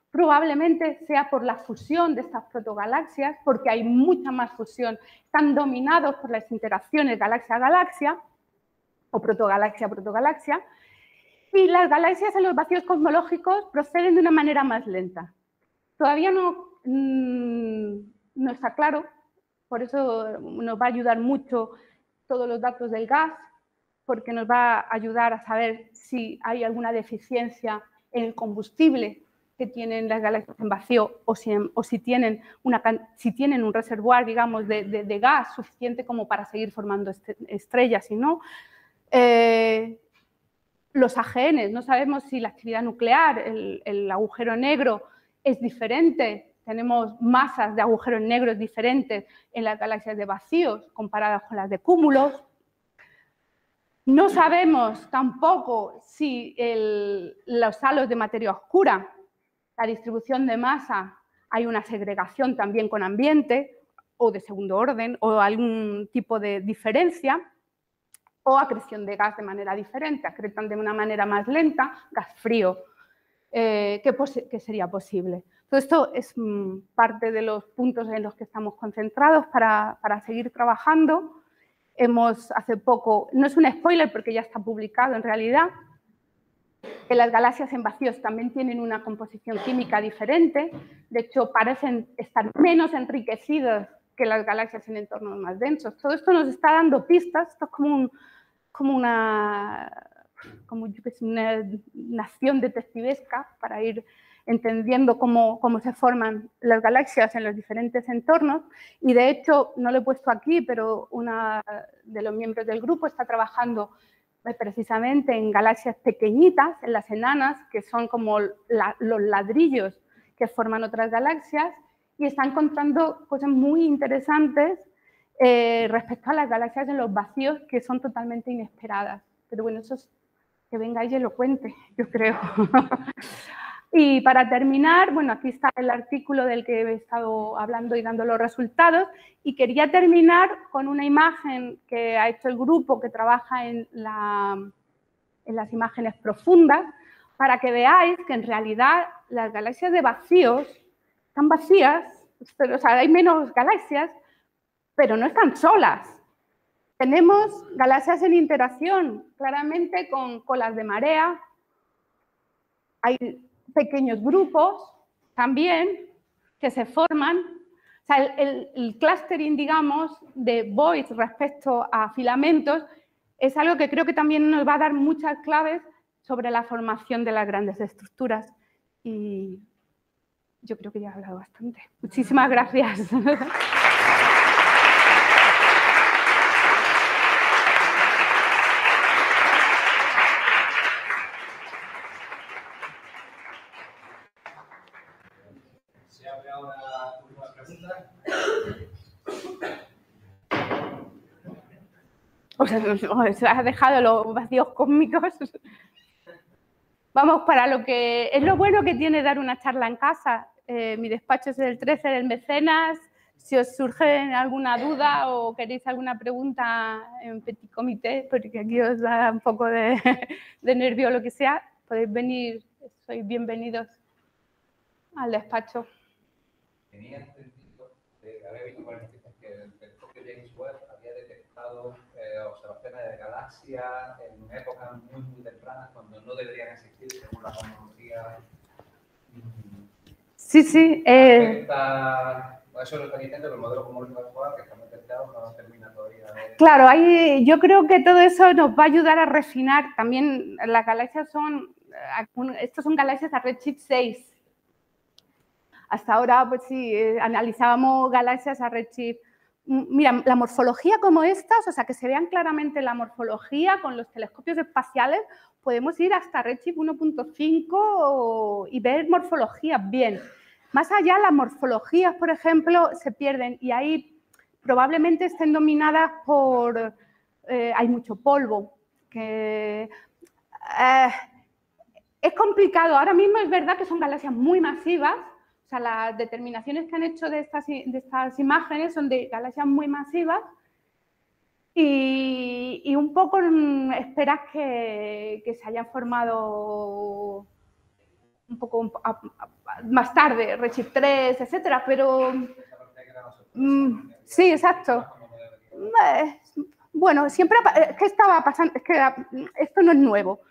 probablemente sea por la fusión de estas protogalaxias, porque hay mucha más fusión, están dominados por las interacciones galaxia-galaxia, o protogalaxia-protogalaxia, y las galaxias en los vacíos cosmológicos proceden de una manera más lenta. Todavía no está claro, por eso nos va a ayudar mucho todos los datos del gas, porque nos va a ayudar a saber si hay alguna deficiencia en el combustible que tienen las galaxias en vacío o si tienen un reservoir, digamos, de gas suficiente como para seguir formando estrellas, si no. Los AGN, no sabemos si la actividad nuclear, el agujero negro es diferente, tenemos masas de agujeros negros diferentes en las galaxias de vacíos comparadas con las de cúmulos. No sabemos tampoco si los halos de materia oscura, la distribución de masa, hay una segregación también con ambiente o de segundo orden o algún tipo de diferencia, o acreción de gas de manera diferente, acretan de una manera más lenta, gas frío, que sería posible. Todo esto es parte de los puntos en los que estamos concentrados para seguir trabajando. Hace poco, no es un spoiler porque ya está publicado en realidad, que las galaxias en vacíos también tienen una composición química diferente, de hecho parecen estar menos enriquecidas que las galaxias en entornos más densos. Todo esto nos está dando pistas, esto es como una nación detectivesca para ir entendiendo cómo se forman las galaxias en los diferentes entornos y de hecho, no lo he puesto aquí, pero una de los miembros del grupo está trabajando precisamente en galaxias pequeñitas, en las enanas, que son como los ladrillos que forman otras galaxias y está encontrando cosas muy interesantes respecto a las galaxias en los vacíos que son totalmente inesperadas. Pero bueno, eso es que venga y lo cuente, yo creo. Y para terminar, bueno, aquí está el artículo del que he estado hablando y dando los resultados. Y quería terminar con una imagen que ha hecho el grupo que trabaja en las imágenes profundas, para que veáis que en realidad las galaxias de vacíos están vacías, pero, o sea, hay menos galaxias, pero no están solas. Tenemos galaxias en interacción, claramente con colas de marea. Hay pequeños grupos también que se forman. O sea, el clustering, digamos, de voids respecto a filamentos es algo que creo que también nos va a dar muchas claves sobre la formación de las grandes estructuras. Y yo creo que ya he hablado bastante. Muchísimas gracias. Os ha dejado los vacíos cósmicos. Vamos, para lo que es lo bueno que tiene dar una charla en casa. Mi despacho es el 13 del Mecenas. Si os surge alguna duda o queréis alguna pregunta en petit comité, porque aquí os da un poco de nervio o lo que sea, podéis venir, sois bienvenidos al despacho. Tenía entendido, había visto por noticias que el telescopio James Webb había detectado observaciones de galaxias en épocas muy tempranas cuando no deberían existir según la cosmología. Sí, sí. Eso lo está diciendo que el modelo cosmológico actual, que está muy testeado, no termina todavía. Claro, yo creo que todo eso nos va a ayudar a refinar. También las galaxias estos son galaxias a redshift 6. Hasta ahora, pues sí, analizábamos galaxias a redshift. Mira, la morfología como estas, o sea, que se vean claramente la morfología con los telescopios espaciales, podemos ir hasta redshift 1.5 y ver morfologías bien. Más allá, las morfologías, por ejemplo, se pierden y ahí probablemente estén dominadas por... hay mucho polvo. Es complicado. Ahora mismo es verdad que son galaxias muy masivas. O sea, las determinaciones que han hecho de estas imágenes son de galaxias muy masivas y un poco esperas que se hayan formado un poco más tarde, redshift 3, etcétera, pero sí, exacto. Bueno, siempre, ¿qué estaba pasando? Es que esto no es nuevo.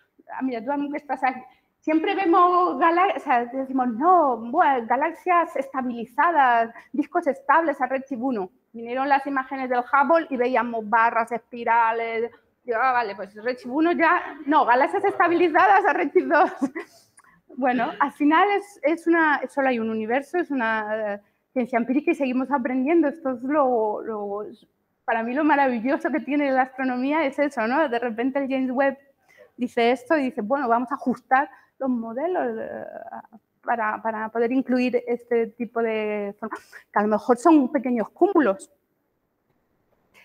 Mira, tú que estás aquí. Siempre vemos galaxias, o sea, decimos, no, bueno, galaxias estabilizadas, discos estables a redshift 1. Vinieron las imágenes del Hubble y veíamos barras, espirales. Digo, vale, pues redshift 1 ya, no, galaxias estabilizadas a redshift 2. Bueno, al final solo hay un universo, es una ciencia empírica y seguimos aprendiendo. Esto es para mí lo maravilloso que tiene la astronomía es eso, ¿no? De repente el James Webb dice esto y dice, bueno, vamos a ajustar los modelos para poder incluir este tipo de formas, que a lo mejor son pequeños cúmulos.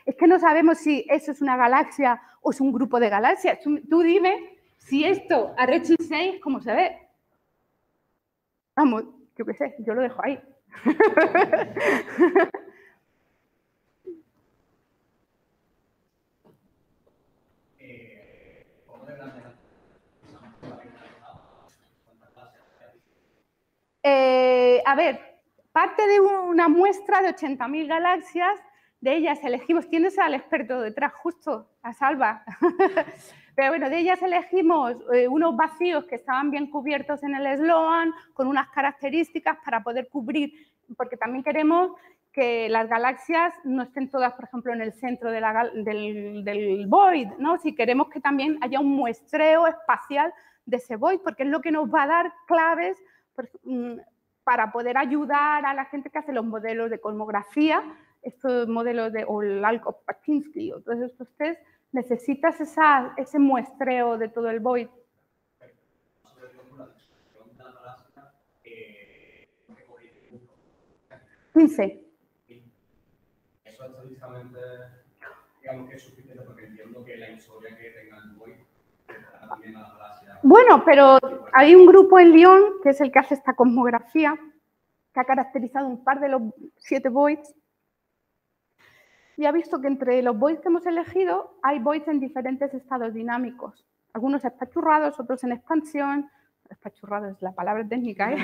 Es que no sabemos si eso es una galaxia o es un grupo de galaxias. Tú dime si esto a redshift 6, ¿cómo se ve? Vamos, yo qué sé, yo lo dejo ahí. A ver, parte de una muestra de 80.000 galaxias, de ellas elegimos, tienes al experto detrás justo, a Salva, pero bueno, de ellas elegimos unos vacíos que estaban bien cubiertos en el Sloan, con unas características para poder cubrir, porque también queremos que las galaxias no estén todas, por ejemplo, en el centro del void, ¿no? Si queremos que también haya un muestreo espacial de ese void, porque es lo que nos va a dar claves para poder ayudar a la gente que hace los modelos de cosmografía, estos modelos o el Alcock-Paczynski o todos estos test, necesitas ese muestreo de todo el void. 15. Eso estadísticamente, digamos que es suficiente porque entiendo que la historia que tenga el void también a la galaxia. Bueno, pero hay un grupo en Lyon que es el que hace esta cosmografía, que ha caracterizado un par de los 7 voids y ha visto que entre los voids que hemos elegido hay voids en diferentes estados dinámicos. Algunos espachurrados, otros en expansión. Espachurrado es la palabra técnica, ¿eh?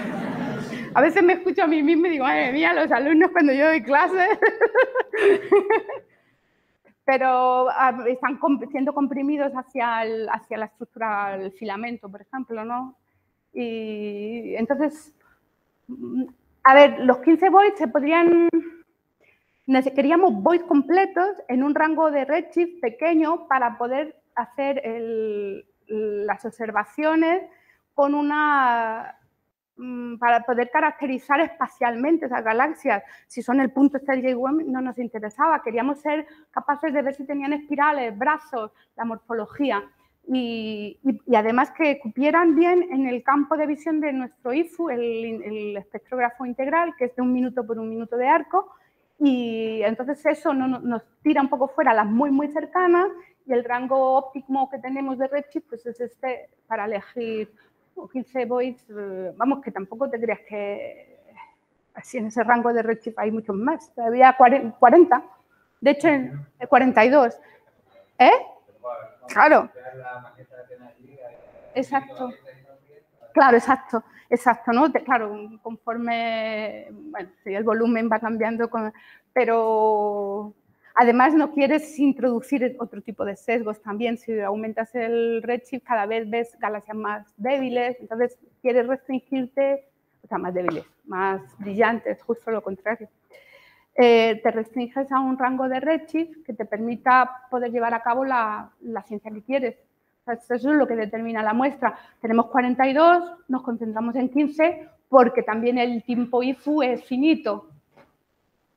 A veces me escucho a mí misma y digo, madre mía, los alumnos cuando yo doy clases. Pero están siendo comprimidos hacia la estructura del filamento, por ejemplo, ¿no? Y entonces, a ver, los 15 voids se podrían... Queríamos voids completos en un rango de redshift pequeño para poder hacer las observaciones con para poder caracterizar espacialmente esas galaxias. Si son el punto este del James Webb no nos interesaba, queríamos ser capaces de ver si tenían espirales, brazos, la morfología y además que cupieran bien en el campo de visión de nuestro IFU, el espectrógrafo integral, que es de 1 minuto por 1 minuto de arco, Y entonces eso nos tira un poco fuera las muy cercanas, y el rango óptimo que tenemos de redshift pues es este para elegir 15 voids, vamos, que tampoco te creas que así en ese rango de redshift hay muchos más, todavía 40, de hecho 42. Claro. Exacto. Claro, exacto, ¿no? Claro, conforme, bueno, sí, el volumen va cambiando, pero además no quieres introducir otro tipo de sesgos también. Si aumentas el redshift, cada vez ves galaxias más débiles, entonces quieres restringirte, o sea, más débiles, más brillantes, justo lo contrario. Te restringes a un rango de redshift que te permita poder llevar a cabo la ciencia que quieres. Eso es lo que determina la muestra. Tenemos 42, nos concentramos en 15 porque también el tiempo IFU es finito.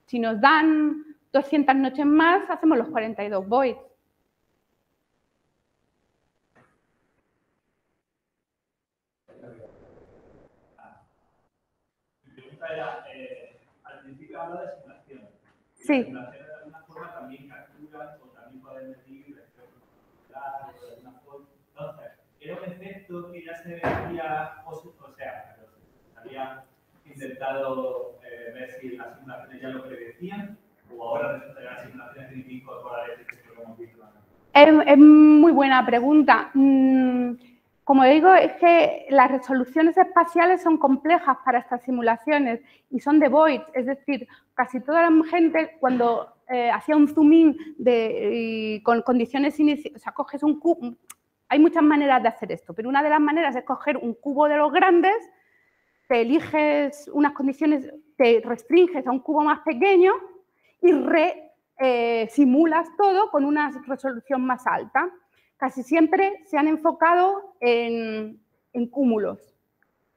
Si nos dan 200 noches más, hacemos los 42 voids. Al principio habla de simulaciones. Sí. Las simulaciones de alguna forma también capturan o también pueden medir de alguna forma. Entonces, ¿era un efecto que ya se veía, o sea, había intentado ver si las simulaciones ya lo predecían, o ahora resulta que las simulaciones tienen que incorporar este que hemos visto antes? Es muy buena pregunta. Como digo, es que las resoluciones espaciales son complejas para estas simulaciones y son de voids, es decir, casi toda la gente cuando hacía un zoom in con condiciones iniciales, o sea, coges un cubo, hay muchas maneras de hacer esto, pero una de las maneras es coger un cubo de los grandes, te eliges unas condiciones, te restringes a un cubo más pequeño y simulas todo con una resolución más alta. Casi siempre se han enfocado en cúmulos.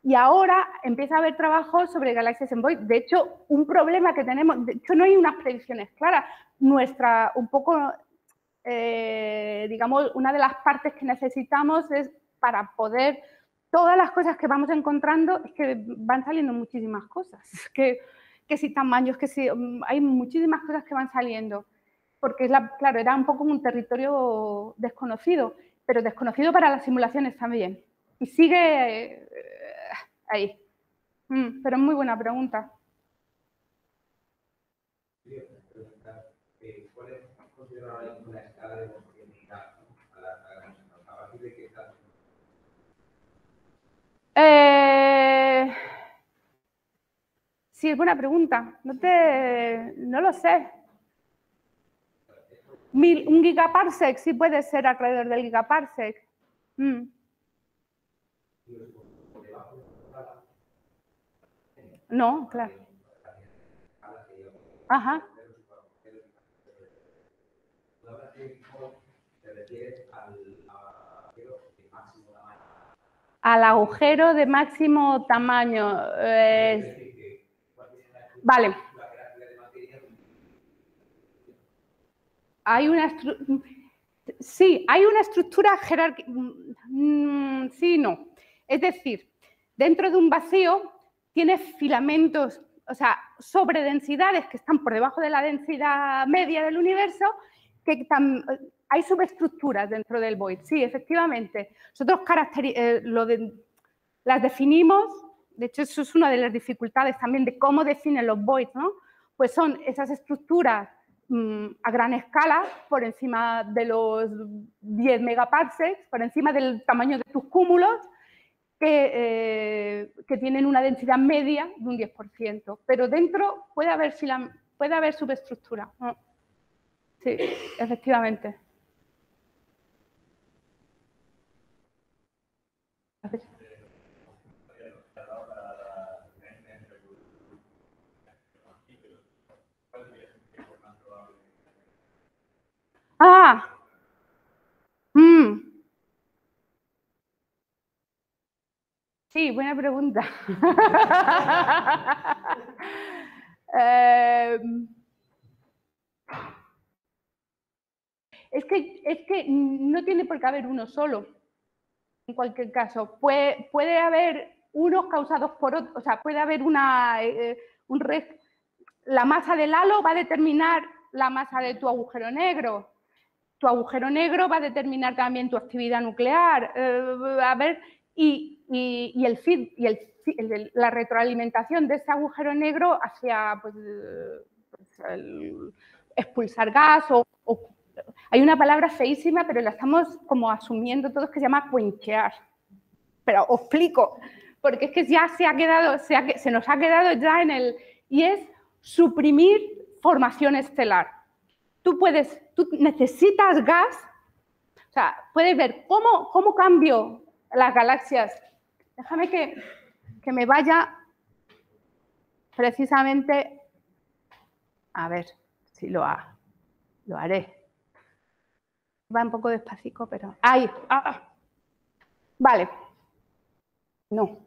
Y ahora empieza a haber trabajos sobre galaxias en void. De hecho, un problema que tenemos, de hecho no hay unas predicciones claras. Digamos, una de las partes que necesitamos es para poder, todas las cosas que vamos encontrando, es que van saliendo muchísimas cosas. Que si tamaños, que si, hay muchísimas cosas que van saliendo. Porque, claro, era un poco un territorio desconocido, pero desconocido para las simulaciones también. Y sigue ahí. Pero es muy buena pregunta. ¿Cuál es considerada una escala de homogeneidad a partir de qué está? Sí, es buena pregunta. No lo sé. Un gigaparsec sí puede ser alrededor del gigaparsec. No, claro. Ajá. Al agujero de máximo tamaño. Vale. Hay una estructura jerárquica. Sí, no. Es decir, dentro de un vacío tienes filamentos, o sea, sobredensidades que están por debajo de la densidad media del universo, que hay subestructuras dentro del void. Sí, efectivamente. Nosotros las definimos, de hecho eso es una de las dificultades también de cómo definen los voids, ¿no? Pues son esas estructuras a gran escala, por encima de los 10 megaparsecs, por encima del tamaño de tus cúmulos, que tienen una densidad media de un 10%. Pero dentro puede haber subestructura. Sí, efectivamente. Sí, buena pregunta. Es que no tiene por qué haber uno solo, en cualquier caso. Puede haber unos causados por otros, o sea, puede haber la masa del halo va a determinar la masa de tu agujero negro. Tu agujero negro va a determinar también tu actividad nuclear. La retroalimentación de ese agujero negro hacia pues, expulsar gas hay una palabra feísima, pero la estamos como asumiendo todos, que se llama quenchear. Pero os explico, porque es que ya se nos ha quedado ya en el... Y es suprimir formación estelar. Tú necesitas gas, o sea, puedes ver cómo cambio las galaxias. Déjame que me vaya precisamente, a ver si lo haré. Va un poco despacito, pero... ¡Ahí! Vale. No.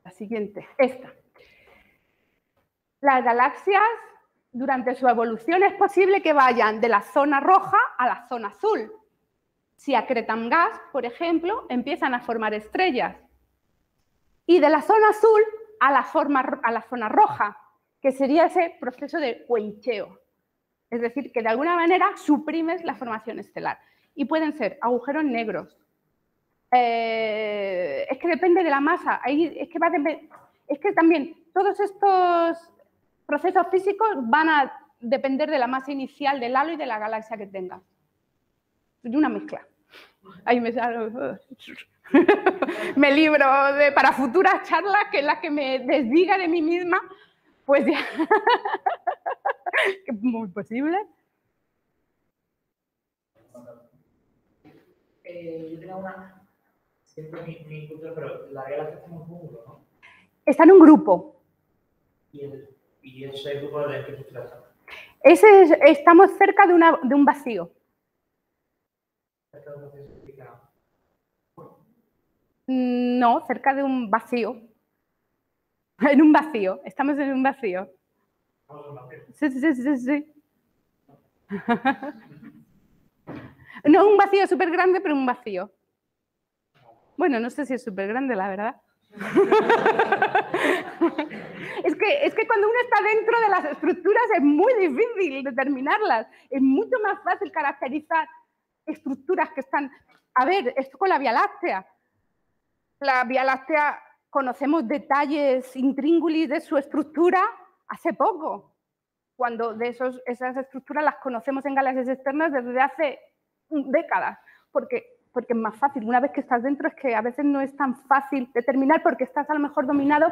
La siguiente, esta. Las galaxias, durante su evolución, es posible que vayan de la zona roja a la zona azul. Si acretan gas, por ejemplo, empiezan a formar estrellas. Y de la zona azul a la zona roja, que sería ese proceso de quencheo. Es decir, que de alguna manera suprimes la formación estelar. Y pueden ser agujeros negros. Es que depende de la masa. Es que también todos estos procesos físicos van a depender de la masa inicial del halo y de la galaxia que tenga. De una mezcla. Ahí me libro para futuras charlas, que es la que me desdiga de mí misma, pues ya. Que es muy posible. Yo tengo una... Siempre mi cultura, pero la galaxia está en un cúmulo, ¿no? Está en un grupo. ¿Y ese grupo de qué estructura está? Estamos cerca de un vacío. ¿Cerca de un vacío significa? No, cerca de un vacío. En un vacío. Estamos en un vacío. ¿Estamos en un vacío? Sí. No un vacío súper grande, pero un vacío. Bueno, no sé si es súper grande, la verdad. Es que cuando uno está dentro de las estructuras es muy difícil determinarlas. Es mucho más fácil caracterizar estructuras que están... A ver, esto con la Vía Láctea. La Vía Láctea, conocemos detalles intríngulis de su estructura hace poco, cuando esas estructuras las conocemos en galaxias externas desde hace décadas, porque es más fácil. Una vez que estás dentro es que a veces no es tan fácil determinar, porque estás a lo mejor dominado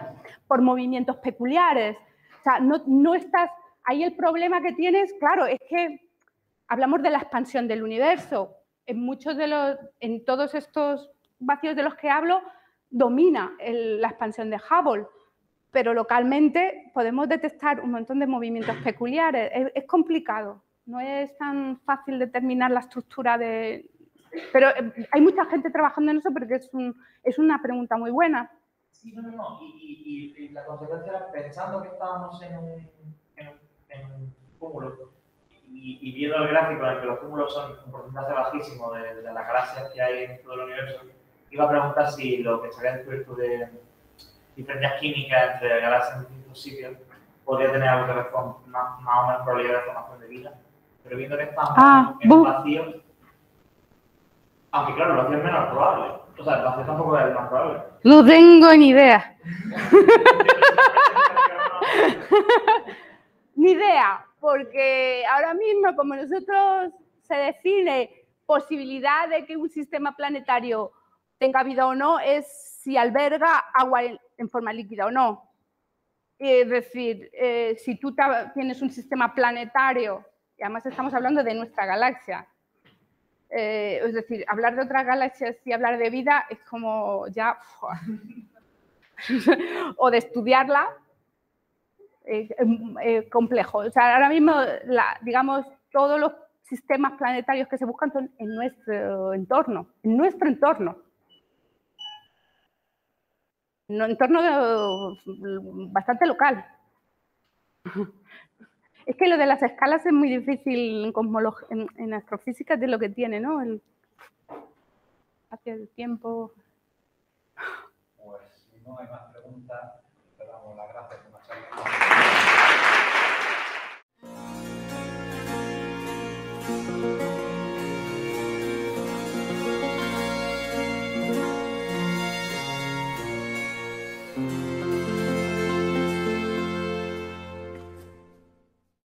por movimientos peculiares. O sea, no estás... Ahí el problema que tienes, claro, es que hablamos de la expansión del universo. En todos estos vacíos de los que hablo, domina la expansión de Hubble, pero localmente podemos detectar un montón de movimientos peculiares. Es complicado, no es tan fácil determinar la estructura de... Pero hay mucha gente trabajando en eso porque es una pregunta muy buena. Sí, no. Y la consecuencia era, pensando que estábamos en un cúmulo y viendo el gráfico en el que los cúmulos son un porcentaje bajísimo de las galaxias que hay en todo el universo, iba a preguntar si lo que se había descubierto de diferencias químicas entre galaxias en distintos sitios podría tener algo que ver con más o menos probabilidad de formación de vida. Pero viendo que estamos en un vacío, aunque claro, el vacío es menos probable. O sea, el vacío tampoco es el más probable. No tengo ni idea. Ni idea, porque ahora mismo, como nosotros se define posibilidad de que un sistema planetario tenga vida o no, es si alberga agua en forma líquida o no. Es decir, si tú tienes un sistema planetario, y además estamos hablando de nuestra galaxia, es decir, hablar de otras galaxias y hablar de vida es como ya... o de estudiarla, complejo. O sea, ahora mismo, digamos, todos los sistemas planetarios que se buscan son en nuestro entorno, un entorno bastante local. Es que lo de las escalas es muy difícil en astrofísica, de lo que tiene, ¿no? El espacio del tiempo. Pues si no hay más preguntas, te damos las gracias por la charla. Gracias.